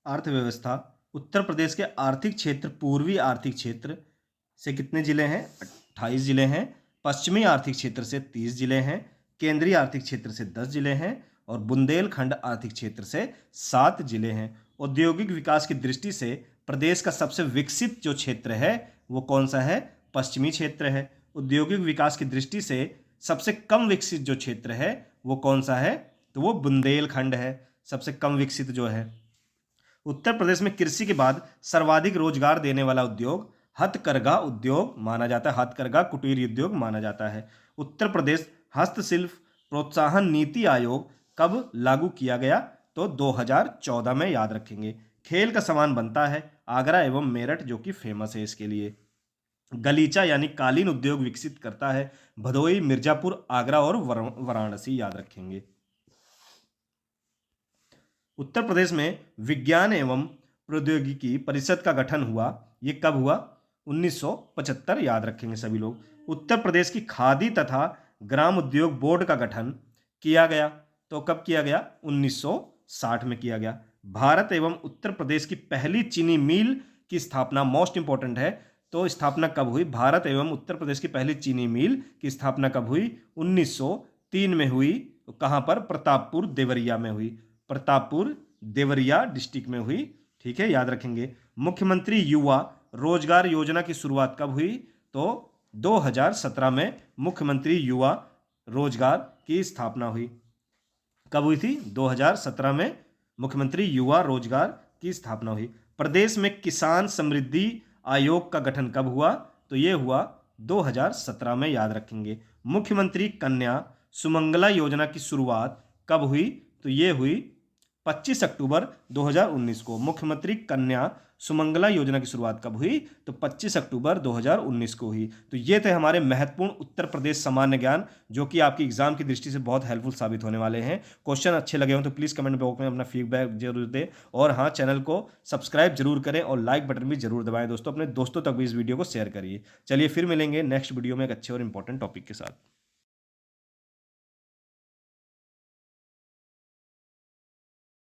अर्थव्यवस्था, उत्तर प्रदेश के आर्थिक क्षेत्र, पूर्वी आर्थिक क्षेत्र से कितने जिले हैं? 28 जिले हैं। पश्चिमी आर्थिक क्षेत्र से 30 जिले हैं। केंद्रीय आर्थिक क्षेत्र से 10 जिले हैं और बुंदेलखंड आर्थिक क्षेत्र से 7 जिले हैं। औद्योगिक विकास की दृष्टि से प्रदेश का सबसे विकसित जो क्षेत्र है वो कौन सा है? पश्चिमी क्षेत्र है। औद्योगिक विकास की दृष्टि से सबसे कम विकसित जो क्षेत्र है वो कौन सा है? तो वो बुंदेलखंड है, सबसे कम विकसित जो है। उत्तर प्रदेश में कृषि के बाद सर्वाधिक रोजगार देने वाला उद्योग हथकरघा उद्योग माना जाता है। हथकरघा कुटीर उद्योग माना जाता है। उत्तर प्रदेश हस्तशिल्प प्रोत्साहन नीति आयोग कब लागू किया गया? तो 2014 में, याद रखेंगे। खेल का सामान बनता है आगरा एवं मेरठ, जो कि फेमस है इसके लिए। गलीचा यानी कालीन उद्योग विकसित करता है भदोई, मिर्जापुर, आगरा और वाराणसी, याद रखेंगे। उत्तर प्रदेश में विज्ञान एवं प्रौद्योगिकी परिषद का गठन हुआ, ये कब हुआ? 1975, याद रखेंगे सभी लोग। उत्तर प्रदेश की खादी तथा ग्राम उद्योग बोर्ड का गठन किया गया, तो कब किया गया? 1960 में किया गया। भारत एवं उत्तर प्रदेश की पहली चीनी मिल की स्थापना, मोस्ट इंपॉर्टेंट है, तो स्थापना कब हुई? भारत एवं उत्तर प्रदेश की पहली चीनी मिल की स्थापना कब हुई? 1903 में हुई। कहाँ पर? प्रतापपुर देवरिया में हुई। प्रतापपुर देवरिया डिस्ट्रिक्ट में हुई, ठीक है, याद रखेंगे। मुख्यमंत्री युवा रोजगार योजना की शुरुआत कब हुई? तो 2017 में मुख्यमंत्री युवा रोजगार की स्थापना हुई। कब हुई थी? 2017 में मुख्यमंत्री युवा रोजगार की स्थापना हुई। प्रदेश में किसान समृद्धि आयोग का गठन कब हुआ? तो ये हुआ 2017 में, याद रखेंगे। मुख्यमंत्री कन्या सुमंगला योजना की शुरुआत कब हुई? तो ये हुई 25 अक्टूबर 2019 को। मुख्यमंत्री कन्या सुमंगला योजना की शुरुआत कब हुई? तो 25 अक्टूबर 2019 को हुई। तो ये थे हमारे महत्वपूर्ण उत्तर प्रदेश सामान्य ज्ञान, जो कि आपकी एग्जाम की दृष्टि से बहुत हेल्पफुल साबित होने वाले हैं। क्वेश्चन अच्छे लगे हो तो प्लीज़ कमेंट बॉक्स में अपना फीडबैक जरूर दें, और हाँ, चैनल को सब्सक्राइब जरूर करें और लाइक बटन भी जरूर दबाएं दोस्तों। अपने दोस्तों तक भी इस वीडियो को शेयर करिए। चलिए फिर मिलेंगे नेक्स्ट वीडियो में एक अच्छे और इंपॉर्टेंट टॉपिक के साथ।